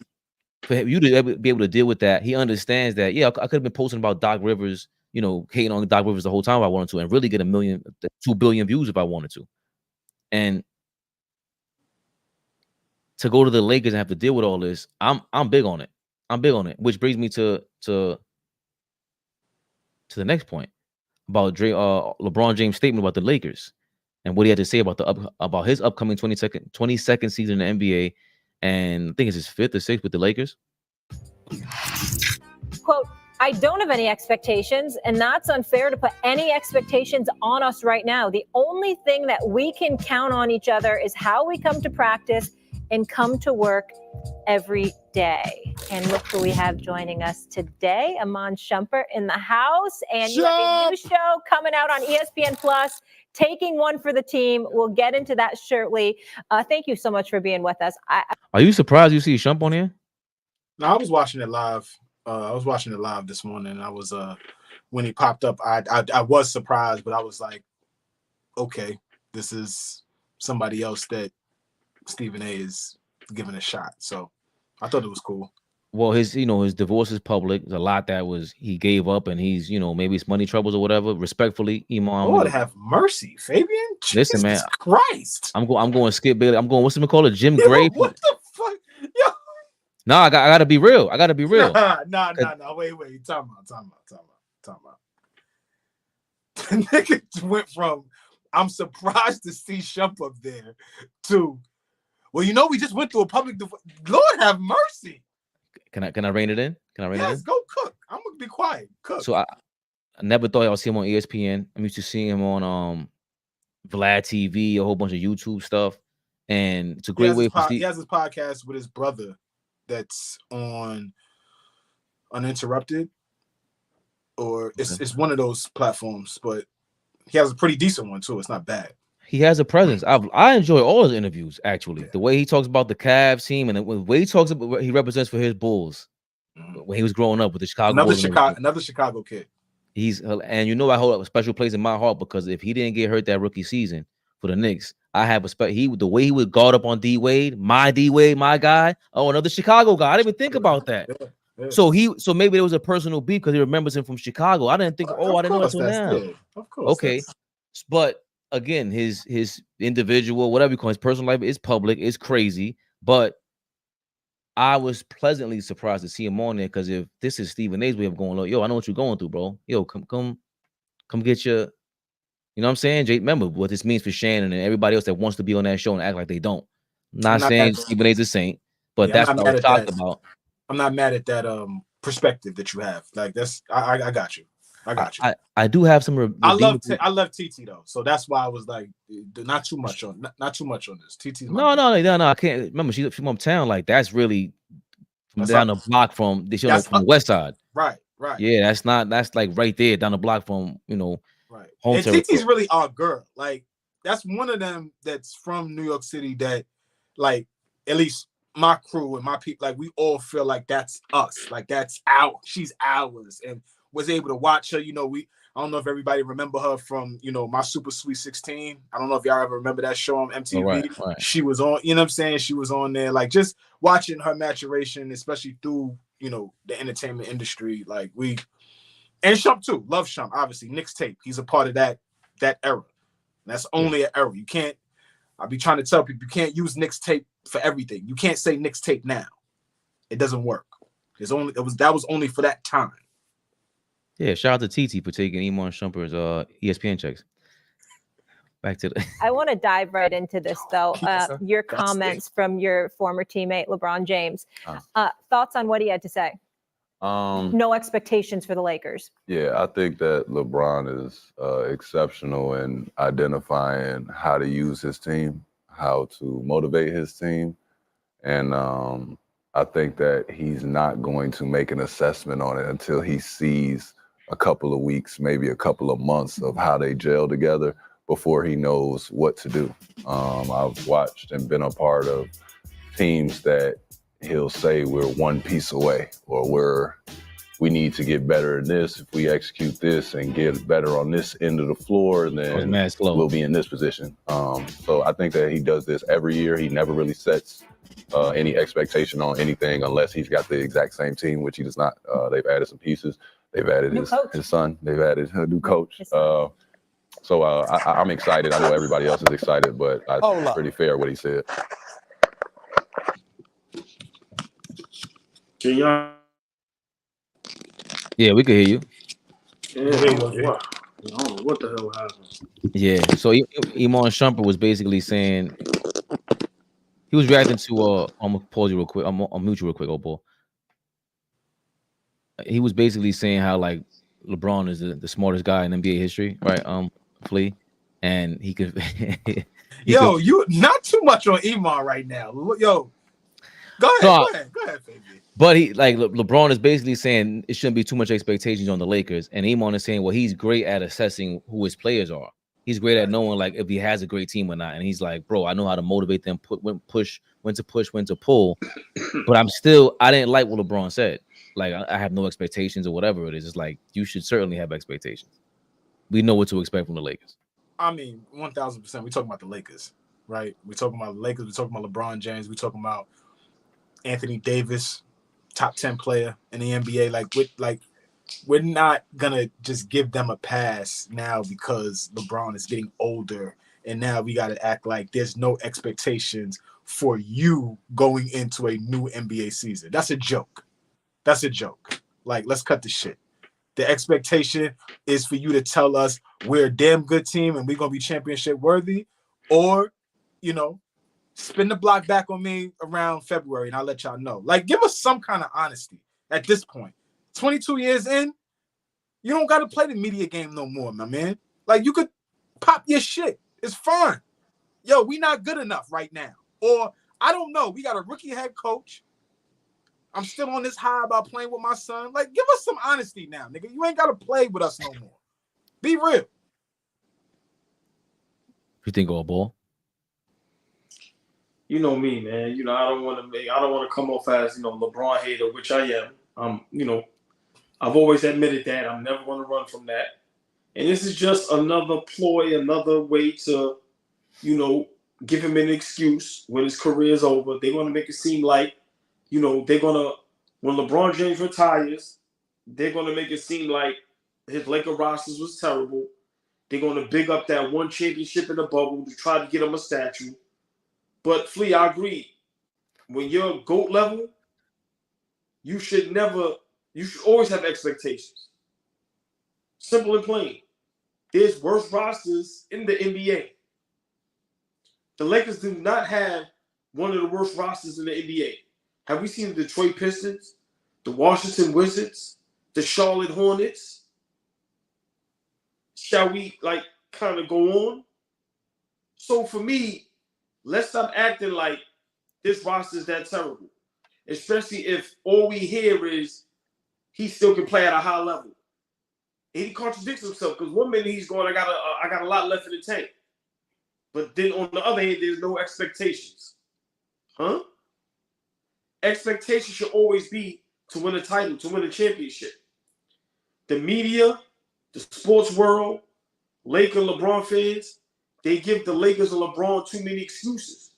for you to be able to deal with that. He understands that. Yeah, I could have been posting about Doc Rivers, hating on Doc Rivers the whole time if I wanted to, and really get 2 billion views if I wanted to. And to go to the Lakers and have to deal with all this, I'm big on it. I'm big on it. Which brings me to the next point about LeBron James' statement about the Lakers. and what he had to say about his upcoming 22nd season in the NBA, and I think it's his 5th or 6th with the Lakers. Quote, I don't have any expectations, and that's unfair to put any expectations on us right now. The only thing that we can count on each other is how we come to practice and come to work every day. And look who we have joining us today, Iman Shumpert in the house. And you have a new show coming out on ESPN Plus, Taking One for the Team. We'll get into that shortly. Thank you so much for being with us. Are you surprised you see Shump on here? No, I was watching it live. I was watching it live this morning. I was when he popped up, I was surprised, but I was like, okay, this is somebody else that Stephen A is giving a shot. So I thought it was cool. Well, his divorce is public. There's a lot that he gave up, and he's, maybe it's money troubles or whatever. Respectfully, Iman. Lord have mercy, Fabian. Listen, man. Christ. I'm going Skip Bayless. I'm going, what's him call it? Jim Gray. What the fuck? Yo. No, I gotta be real. I gotta be real. No. Wait. Time out. The nigga went from I'm surprised to see Shump up there to, well, we just went through a public divorce. Lord have mercy. Can I rein it in? Yes, go cook. I'm gonna be quiet. Cook. So I never thought I'd see him on ESPN. I'm used to seeing him on Vlad TV, a whole bunch of YouTube stuff, and it's a great way for Steve. He has his podcast with his brother that's on Uninterrupted, or it's one of those platforms, but he has a pretty decent one too. It's not bad. He has a presence. I enjoy all his interviews, actually. Yeah. The way he talks about the Cavs team, and the way he talks about what he represents for his Bulls when he was growing up with the Chicago Bulls. Another Chicago kid. And I hold a special place in my heart because if he didn't get hurt that rookie season for the Knicks, I have the way he would guard up on D Wade, my guy. Oh, another Chicago guy. I didn't even think about that. Yeah. So maybe there was a personal beef because he remembers him from Chicago. I didn't think. I didn't know until now. Of course. Okay, but again, his individual, whatever you call his personal life is public. It's crazy, but I was pleasantly surprised to see him on there because if this is Stephen A's way of going, yo, I know what you're going through, bro. Yo, come get your, you know what I'm saying? Jay, remember what this means for Shannon and everybody else that wants to be on that show and act like they don't. I'm not saying Stephen A's a saint, but that's what I was talking about. I'm not mad at that perspective that you have. Like that's I got you. I do have some. I love TT though, so that's why I was like, not too much on this. TT's no. I can't remember. She's from uptown. Like that's really down the block from the west side. Right. Yeah, that's like right there down the block from right. Home and TT's really our girl. Like that's one of them that's from New York City that, like, at least my crew and my people, like we all feel like that's us. Like she's ours, and was able to watch her. I don't know if everybody remember her from, My Super Sweet 16. I don't know if y'all ever remember that show on MTV. Right. She was on, you know what I'm saying? She was on there, like just watching her maturation, especially through, the entertainment industry. Like and Shump too. Love Shump, obviously. Knicks tape. He's a part of that era. And that's only an era. You can't, I'll be trying to tell people, you can't use Knicks tape for everything. You can't say Knicks tape now. It doesn't work. That was only for that time. Yeah, shout out to TT for taking Iman Shumpert's ESPN checks. Back to the. I want to dive right into this though. Your comments from your former teammate LeBron James. Thoughts on what he had to say? No expectations for the Lakers. Yeah, I think that LeBron is exceptional in identifying how to use his team, how to motivate his team, and I think that he's not going to make an assessment on it until he sees a couple of weeks, maybe a couple of months of how they gel together before he knows what to do. I've watched and been a part of teams that he'll say we're one piece away, or we need to get better in this. If we execute this and get better on this end of the floor, then we'll be in this position. So I think that he does this every year. He never really sets any expectation on anything unless he's got the exact same team, which he does not. They've added some pieces. They've added his son. They've added a new coach. So I'm excited. I know everybody else is excited, but I think it's pretty fair what he said. Can y'all? Yeah, we can hear you. Yeah. I don't know what the hell happened. Yeah. So Iman Shumpert was basically saying he was reacting to I'm gonna pause you real quick. I'll mute you real quick, boy. He was basically saying how like LeBron is the smartest guy in NBA history, right? Flea, and he could. You not too much on Iman right now. Yo, go ahead, baby. But he like LeBron is basically saying it shouldn't be too much expectations on the Lakers, and Iman is saying, well, he's great at assessing who his players are. He's great at knowing like if he has a great team or not. And he's like, bro, I know how to motivate them, when to pull. But I didn't like what LeBron said. Like I have no expectations or whatever it is. It's like you should certainly have expectations. We know what to expect from the Lakers. I mean, 1,000%. We talking about the Lakers, right? We talking about the Lakers. We talking about LeBron James. We talking about Anthony Davis, top 10 player in the NBA. We're not gonna just give them a pass now because LeBron is getting older, and now we got to act like there's no expectations for you going into a new NBA season. That's a joke. Like, let's cut the shit. The expectation is for you to tell us we're a damn good team and we're gonna be championship worthy, or, spin the block back on me around February and I'll let y'all know. Like, give us some kind of honesty at this point. 22 years in, you don't got to play the media game no more, my man. Like, you could pop your shit. It's fine. Yo, we not good enough right now. Or, I don't know. We got a rookie head coach. I'm still on this high about playing with my son. Like, give us some honesty now, nigga. You ain't got to play with us no more. Be real. You think all ball? You know me, man. I don't want to come off as, LeBron hater, which I am. I've always admitted that. I'm never going to run from that. And this is just another ploy, another way to, give him an excuse when his career is over. They're going to make it seem like, when LeBron James retires, they're going to make it seem like his Laker rosters was terrible. They're going to big up that one championship in the bubble to try to get him a statue. But, Flea, I agree. When you're GOAT level, you should always have expectations. Simple and plain. There's worse rosters in the NBA. The Lakers do not have one of the worst rosters in the NBA. Have we seen the Detroit Pistons, the Washington Wizards, the Charlotte Hornets? Shall we, kind of go on? So for me, let's stop acting like this roster is that terrible. Especially if all we hear is he still can play at a high level. And he contradicts himself because one minute he's going, I got a lot left in the tank. But then on the other hand, there's no expectations. Huh? Expectations should always be to win a title, to win a championship. The media, the sports world, Laker LeBron fans, they give the Lakers and LeBron too many excuses.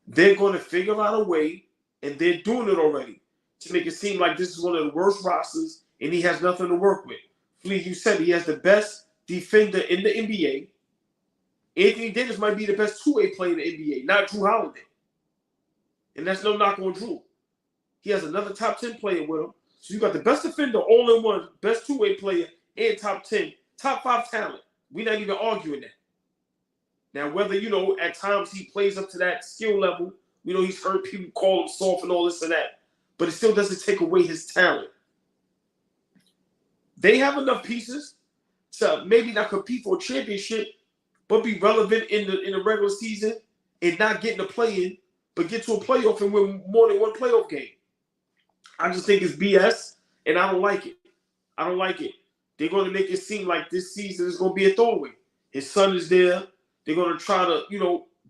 They're going to figure out a way, and they're doing it already, to make it seem like this is one of the worst rosters and he has nothing to work with. Flea, you said he has the best defender in the NBA. Anthony Davis might be the best two-way player in the NBA, not Drew Holiday. And that's no knock on Drew. He has another top 10 player with him. So you got the best defender, all in one, best two-way player, and top 10, top 5 talent. We're not even arguing that. Now, whether, at times he plays up to that skill level, he's heard people call him soft and all this and that, but it still doesn't take away his talent. They have enough pieces to maybe not compete for a championship, but be relevant in the regular season and not getting a play-in, but get to a playoff and win more than one playoff game. I just think it's BS, and I don't like it. They're going to make it seem like this season is going to be a throwaway. His son is there. They're going to try to,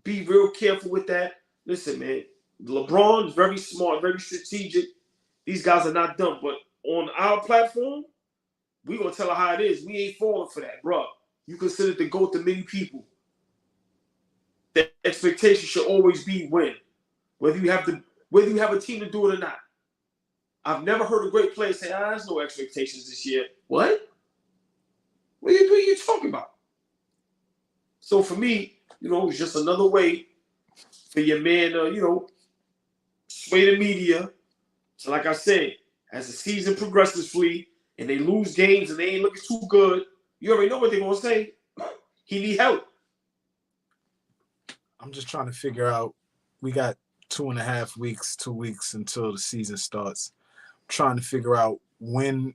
be real careful with that. Listen, man, LeBron is very smart, very strategic. These guys are not dumb. But on our platform, we're going to tell her how it is. We ain't falling for that, bro. You consider the GOAT to many people. The expectation should always be win. Whether you have a team to do it or not. I've never heard a great player say, there's no expectations this year. What? What are you talking about? So for me, it's just another way for your man to, sway the media. So like I said, as the season progresses, Flea, and they lose games and they ain't looking too good, You already know what they're gonna say. He need help. I'm just trying to figure out. We got 2.5 weeks, 2 weeks until the season starts. I'm trying to figure out when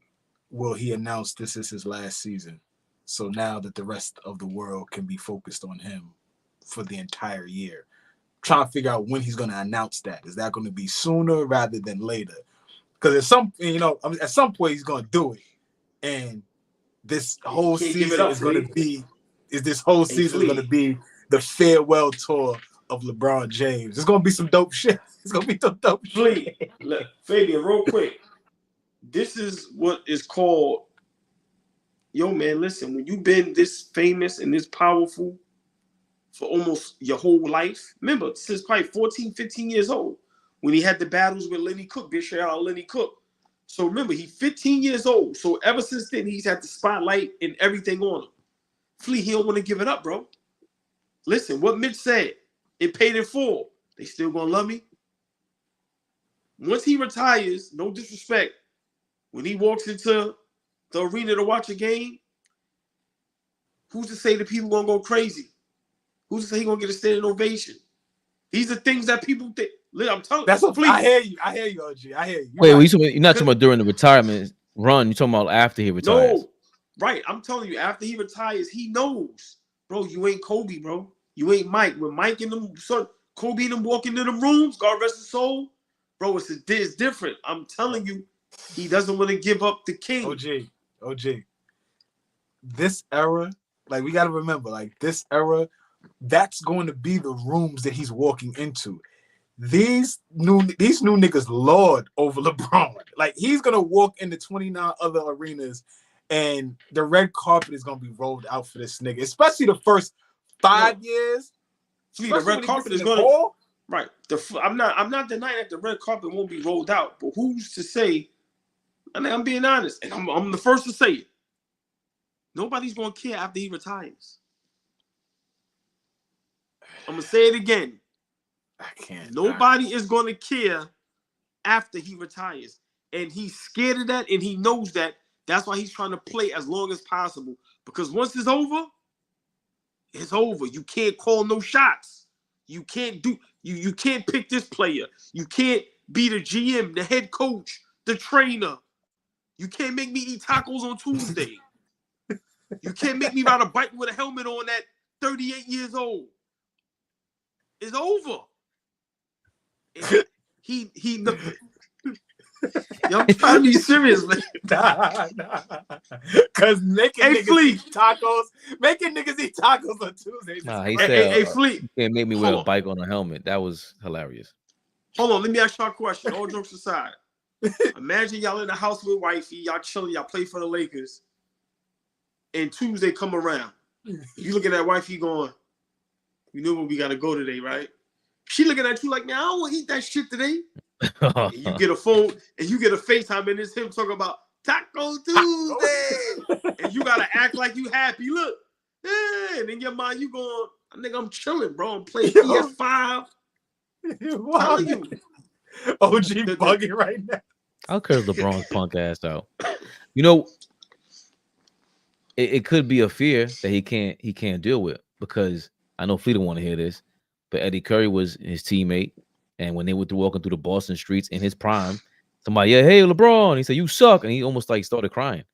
will he announce this is his last season. So now that the rest of the world can be focused on him for the entire year. I'm trying to figure out when he's going to announce that. Is that going to be sooner rather than later? Because at some point he's going to do it. And this whole season is going to be the farewell tour of LeBron James. It's gonna be some dope shit. It's gonna be some dope shit. Look, Fabian, real quick. This is what is called, yo, man, listen, when you've been this famous and this powerful for almost your whole life, remember, since probably 14, 15 years old, when he had the battles with Lenny Cook, big shout out Lenny Cook. So remember, he's 15 years old. So ever since then, he's had the spotlight and everything on him. Flea, he don't want to give it up, bro. Listen, what Mitch said, it paid in full. They still gonna love me. Once he retires, no disrespect, when he walks into the arena to watch a game, who's to say the people gonna go crazy? Who's to say he gonna get a standing ovation? These are things that people think. I'm telling you. That's what I hear you. I hear you, OG. I hear you. Wait, you're not talking about during the retirement run. You're talking about after he retires. No, right. I'm telling you, after he retires, he knows. Bro, you ain't Kobe, bro. You ain't Mike. When Mike and them, son, Kobe and them walk into them rooms, God rest his soul, bro, it's different. I'm telling you, he doesn't want to give up the king. OG. This era, like, we got to remember, like, this era, that's going to be the rooms that he's walking into. These new niggas lord over LeBron. Like, he's going to walk into 29 other arenas and the red carpet is going to be rolled out for this nigga, especially the first 5 years. See, the red carpet is going to right. I'm not denying that the red carpet won't be rolled out, but who's to say? I mean, I'm being honest, and I'm the first to say it. Nobody's going to care after he retires. I'm gonna say it again. I can't. Nobody is going to care after he retires, and he's scared of that, and he knows that. That's why he's trying to play as long as possible. Because once it's over, it's over. You can't call no shots. You can't do. You can't pick this player. You can't be the GM, the head coach, the trainer. You can't make me eat tacos on Tuesday. You can't make me ride a bike with a helmet on at 38 years old. It's over. Y'all trying to be serious, man. Nah. Cause making niggas eat tacos on Tuesdays. Nah, he said, hey, Fleet. You can't make me wear a bike on a helmet. That was hilarious. Hold on, let me ask y'all a question. All jokes aside. Imagine y'all in the house with wifey, y'all chilling, y'all play for the Lakers, and Tuesday come around. You looking at wifey going, you know where we gotta go today, right? She looking at you like, man, I don't want to eat that shit today. And you get a phone and you get a FaceTime and it's him talking about Taco Tuesday. And you gotta act like you happy. Look. Yeah. And in your mind, you going, nigga, I'm chilling, bro. I'm playing PS5. Wow. You. OG bugging right now. I'll curse LeBron's punk ass out. You know, it could be a fear that he can't deal with, because I know Fleet don't want to hear this, but Eddie Curry was his teammate, and when they were walking through the Boston streets in his prime, somebody, yeah, hey LeBron, he said you suck, and he almost like started crying.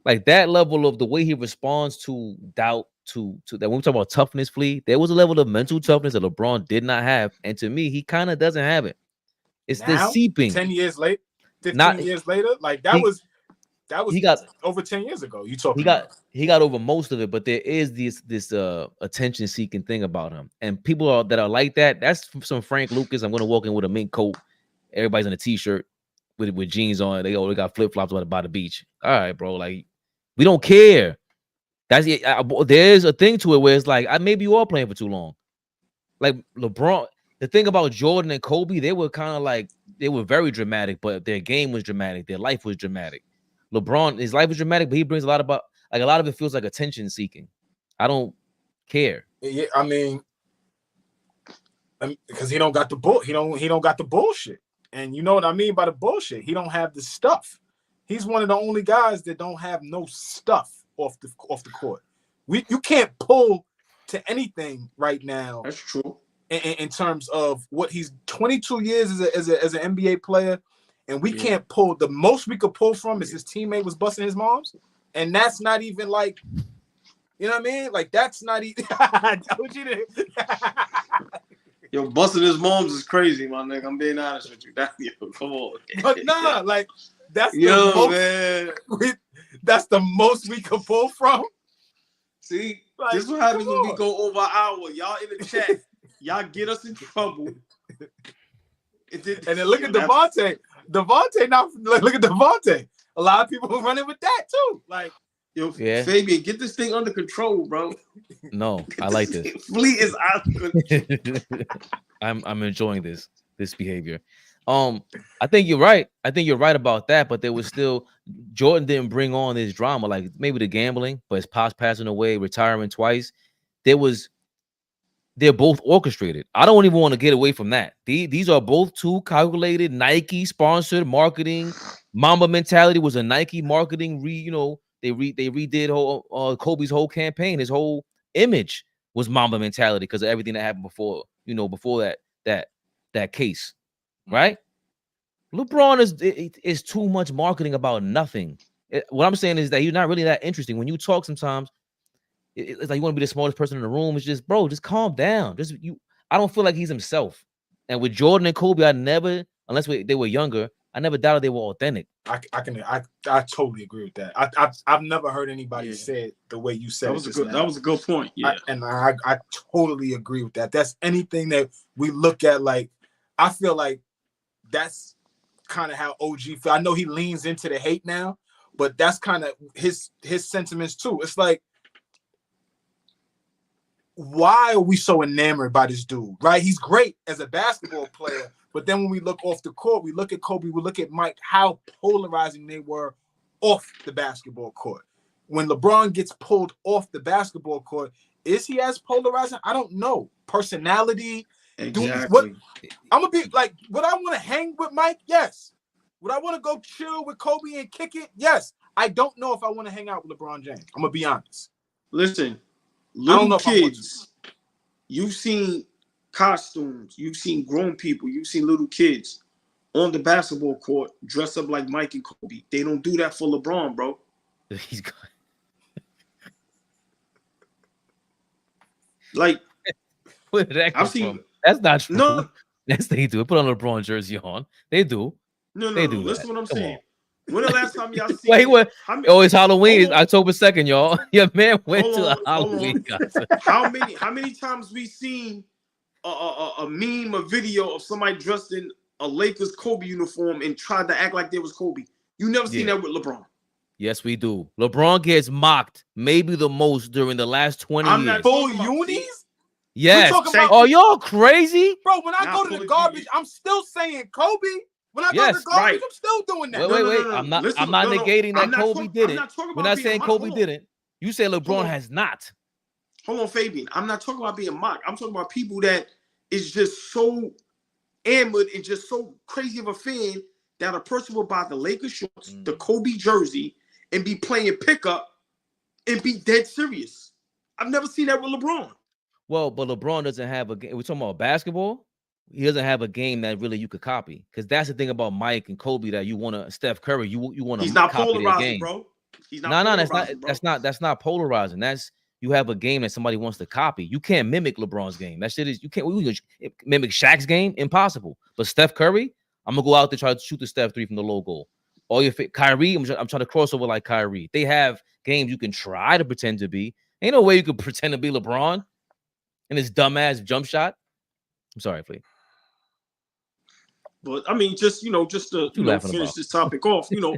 Like that level of the way he responds to doubt, to that. When we talk about toughness, Fleet, there was a level of mental toughness that LeBron did not have, and to me, he kind of doesn't have it. It's now, the seeping. 10 years late, 15 years later, like that was he got over 10 years ago. You talking? He got over most of it, but there is this attention seeking thing about him, and people that are like that. That's some Frank Lucas. I'm gonna walk in with a mink coat. Everybody's in a t-shirt with jeans on. They got flip flops by the beach. All right, bro. Like we don't care. That's it. There's a thing to it where it's like maybe you are playing for too long. Like LeBron. The thing about Jordan and Kobe, they were kind of like, they were very dramatic, but their game was dramatic. Their life was dramatic. LeBron, his life is dramatic, but he brings a lot of it feels like attention seeking. I don't care. Yeah, I mean, because he don't got the bullshit. And you know what I mean by the bullshit? He don't have the stuff. He's one of the only guys that don't have no stuff off the court. You can't pull to anything right now. That's true. In terms of what he's 22 years as an NBA player, and we can't pull. The most we could pull from is his teammate was busting his moms, and that's not even like, you know what I mean? Like that's not even. Yo, busting his moms is crazy, my nigga. I'm being honest with you. Yo, come on. But nah, like that's man. That's the most we could pull from. See, like, this is what happens when we go over an hour. Y'all in the chat. Y'all get us in trouble. And then look at Devontae. Look at Devontae. A lot of people are running with that too. Like, yo, Fabian, get this thing under control, bro. No, I like this. Fleet is out of control. I'm enjoying this behavior. I think you're right. I think you're right about that. But there was still Jordan didn't bring on this drama, like maybe the gambling, but his pops passing away, retiring twice. They're both orchestrated. I don't even want to get away from that. These are both two calculated, Nike sponsored marketing. Mamba mentality was a Nike marketing. They redid whole Kobe's whole campaign. His whole image was Mamba mentality because of everything that happened before. Before that case, right? LeBron is too much marketing about nothing. What I'm saying is that he's not really that interesting. When you talk, sometimes it's like you want to be the smartest person in the room. It's just, bro, just calm down. I don't feel like he's himself. And with Jordan and Kobe, unless they were younger, I never doubted they were authentic. I totally agree with that. I've never heard anybody say it the way you said it. That was a good point. Yeah, I totally agree with that. That's anything that we look at. Like, I feel like that's kind of how OG feel. I know he leans into the hate now, but that's kind of his sentiments too. It's like, why are we so enamored by this dude, right? He's great as a basketball player, but then when we look off the court, we look at Kobe, we look at Mike, how polarizing they were off the basketball court. When LeBron gets pulled off the basketball court, is he as polarizing? I don't know. Personality. Exactly. I'm going to be like, would I want to hang with Mike? Yes. Would I want to go chill with Kobe and kick it? Yes. I don't know if I want to hang out with LeBron James. I'm going to be honest. Listen. Little kids, you've seen costumes, you've seen grown people, you've seen little kids on the basketball court dress up like Mike and Kobe. They don't do that for LeBron, bro. He's gone. Like, where did that come from? That's not true. No, yes, they do. Put on a LeBron jersey on. They do. No. They do. Listen that. what I'm Come saying. on. When the last time y'all seen? Wait, what? It's Halloween. It's October 2nd, y'all. Your man went to a Halloween concert. How many times we seen a meme, a video of somebody dressed in a Lakers Kobe uniform and tried to act like they was Kobe? You never seen that with LeBron. Yes, we do. LeBron gets mocked maybe the most during the last 20 years. Not full unis? Yes. Oh, y'all crazy? Bro, when I go to the garbage, I'm still saying Kobe. When I go to the garbage, I'm still doing that. Wait. I'm not negating that Kobe didn't. We're not saying Kobe didn't. You say LeBron has not. Hold on, Fabian. I'm not talking about being mocked. I'm talking about people that is just so enamored and just so crazy of a fan that a person will buy the Lakers shorts, the Kobe jersey, and be playing pickup and be dead serious. I've never seen that with LeBron. Well, but LeBron doesn't have a game. We're talking about basketball. He doesn't have a game that really you could copy, because that's the thing about Mike and Kobe that you want to. Steph Curry, you want to. He's not copy polarizing, their game. bro. He's not. That's not polarizing. That's, you have a game that somebody wants to copy. You can't mimic LeBron's game. That shit is, you can't mimic Shaq's game. Impossible. But Steph Curry, I'm gonna go out there try to shoot the Steph 3 from the low goal. All your Kyrie, I'm trying to cross over like Kyrie. They have games you can try to pretend to be. Ain't no way you could pretend to be LeBron in his dumbass jump shot. I'm sorry, Flea. But I mean, just to finish this topic off, Flea,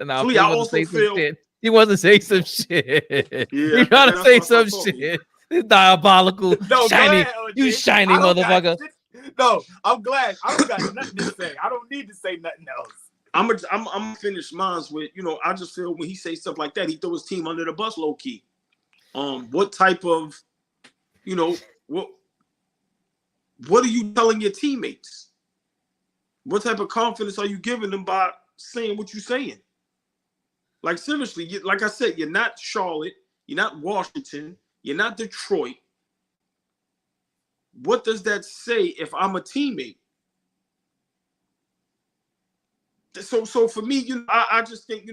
I also feel he wants to say some shit. Yeah, he trying to say some shit. It's diabolical. No, shiny, ahead, you shiny motherfucker. No, I'm glad. I don't got nothing to say. I don't need to say nothing else. I'm gonna finish mine with, I just feel when he says stuff like that, he throw his team under the bus low key. What type of, what are you telling your teammates? What type of confidence are you giving them by saying what you're saying? Like seriously, like I said, you're not Charlotte, you're not Washington, you're not Detroit. What does that say if I'm a teammate? So for me, I just think,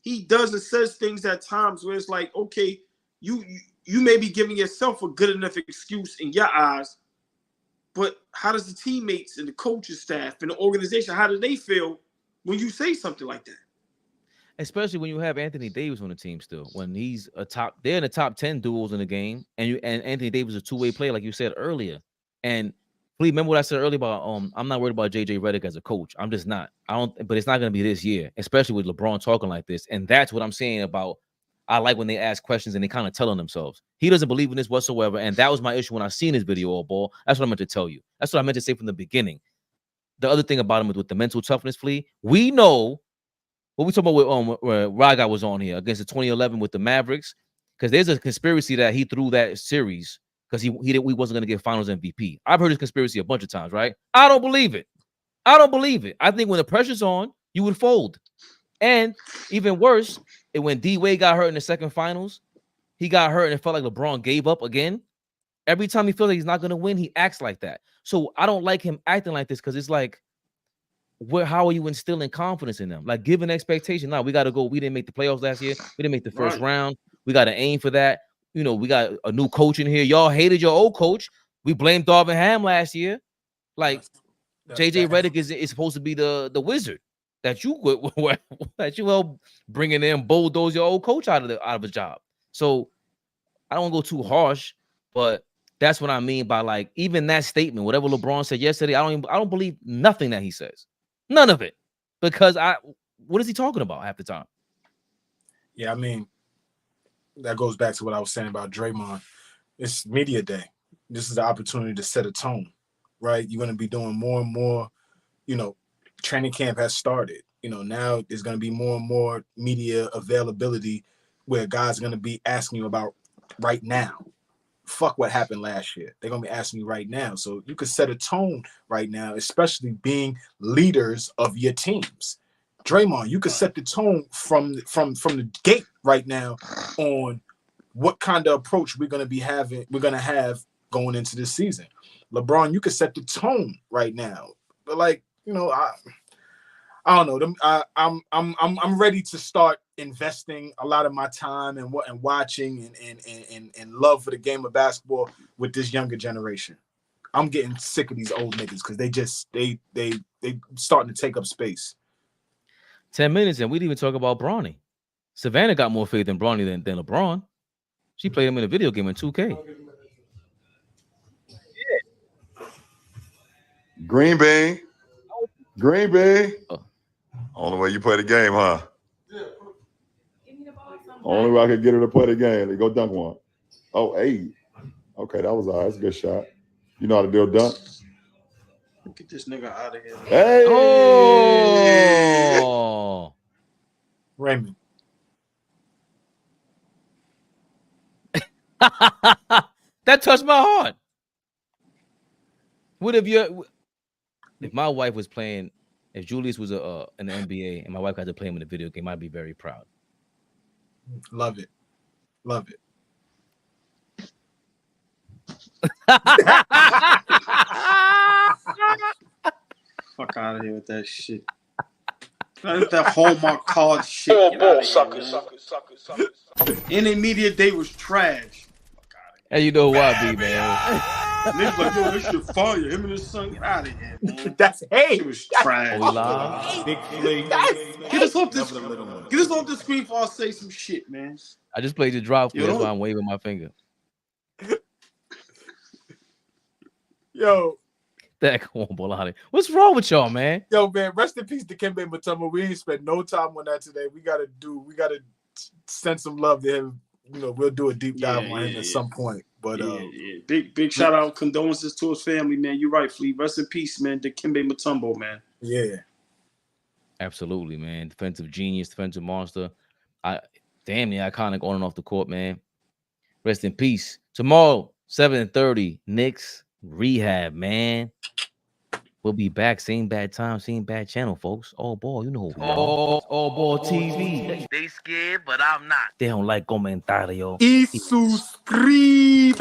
he does and says things at times where it's like, okay, you may be giving yourself a good enough excuse in your eyes, but how does the teammates and the coaching staff and the organization, how do they feel when you say something like that? Especially when you have Anthony Davis on the team still, when he's they're in the top 10 duels in the game, and Anthony Davis is a two-way player, like you said earlier. And please remember what I said earlier about I'm not worried about JJ Redick as a coach. I'm just not. But it's not going to be this year, especially with LeBron talking like this. And that's what I'm saying about. I like when they ask questions and they kind of telling themselves he doesn't believe in this whatsoever. And that was my issue when I seen this video, all ball. That's what I meant to tell you. That's what I meant to say from the beginning. The other thing about him with the mental toughness, Flea, we know. What we talking about with where Raga was on here against the 2011 with the Mavericks, because there's a conspiracy that he threw that series because he wasn't going to get Finals MVP. I've heard this conspiracy a bunch of times, right? I don't believe it. I think when the pressure's on, you would fold. And even worse, when D Wade got hurt in the second Finals, he got hurt and it felt like LeBron gave up again. Every time he feels like he's not going to win, he acts like that. So I don't like him acting like this because it's like, how are you instilling confidence in them? Like, give an expectation. Now we got to go. We didn't make the playoffs last year. We didn't make the first round. We got to aim for that. We got a new coach in here. Y'all hated your old coach. We blamed Darvin Ham last year. Like, JJ Redick is supposed to be the wizard that you help bringing in, bulldoze your old coach out of a job. So I don't want to go too harsh, but that's what I mean by, like, even that statement, whatever LeBron said yesterday, I don't believe nothing that he says. None of it. Because what is he talking about half the time? Yeah, I mean, that goes back to what I was saying about Draymond. It's media day. This is the opportunity to set a tone, right? You're going to be doing more and more, training camp has started. Now there's going to be more and more media availability where guys are going to be asking you about right now. Fuck what happened last year. They're going to be asking you right now. So you could set a tone right now, especially being leaders of your teams. Draymond, you could set the tone from the gate right now on what kind of approach we're going to have going into this season. LeBron, you could set the tone right now. But I don't know. I'm ready to start investing a lot of my time and watching and love for the game of basketball with this younger generation. I'm getting sick of these old niggas because they starting to take up space. 10 minutes and we didn't even talk about Bronny. Savannah got more faith in Bronny than LeBron. She played him in a video game in 2K. Yeah. Green Bay. Only way you play the game, huh? Yeah. Only way I could get her to play the game. They go dunk one. Oh, 8. Okay, that was all right. That's a good shot. You know how to do a dunk? Get this nigga out of here. Hey! Oh! Raymond. That touched my heart. If my wife was playing, if Julius was in the NBA and my wife got to play him in a video game, I'd be very proud. Love it. Fuck out of here with that shit. That Hallmark card shit. Ball suckers. In immediate day was trash. And you know why, B, man. Niggas like, yo, this shit fire. Him and his son, get out of here, man. That's hate. It was trash. Get us off the screen before I say some shit, man. I just played your drop. That's why I'm waving my finger. Yo. That cornball out of here. What's wrong with y'all, man? Yo, man, rest in peace to Dikembe Mutombo. We ain't spent no time on that today. We gotta send some love to him. We'll do a deep dive on him at some point. But big shout out, condolences to his family, man. You're right, Flea. Rest in peace, man. Dikembe Mutombo, man. Yeah. Absolutely, man. Defensive genius, defensive monster. Damn near iconic on and off the court, man. Rest in peace. Tomorrow, 7:30, Knicks rehab, man. We'll be back. Same bad time, same bad channel, folks. All ball, you know who we are. All ball TV. They scared, but I'm not. They don't like comentario. Y suscribe.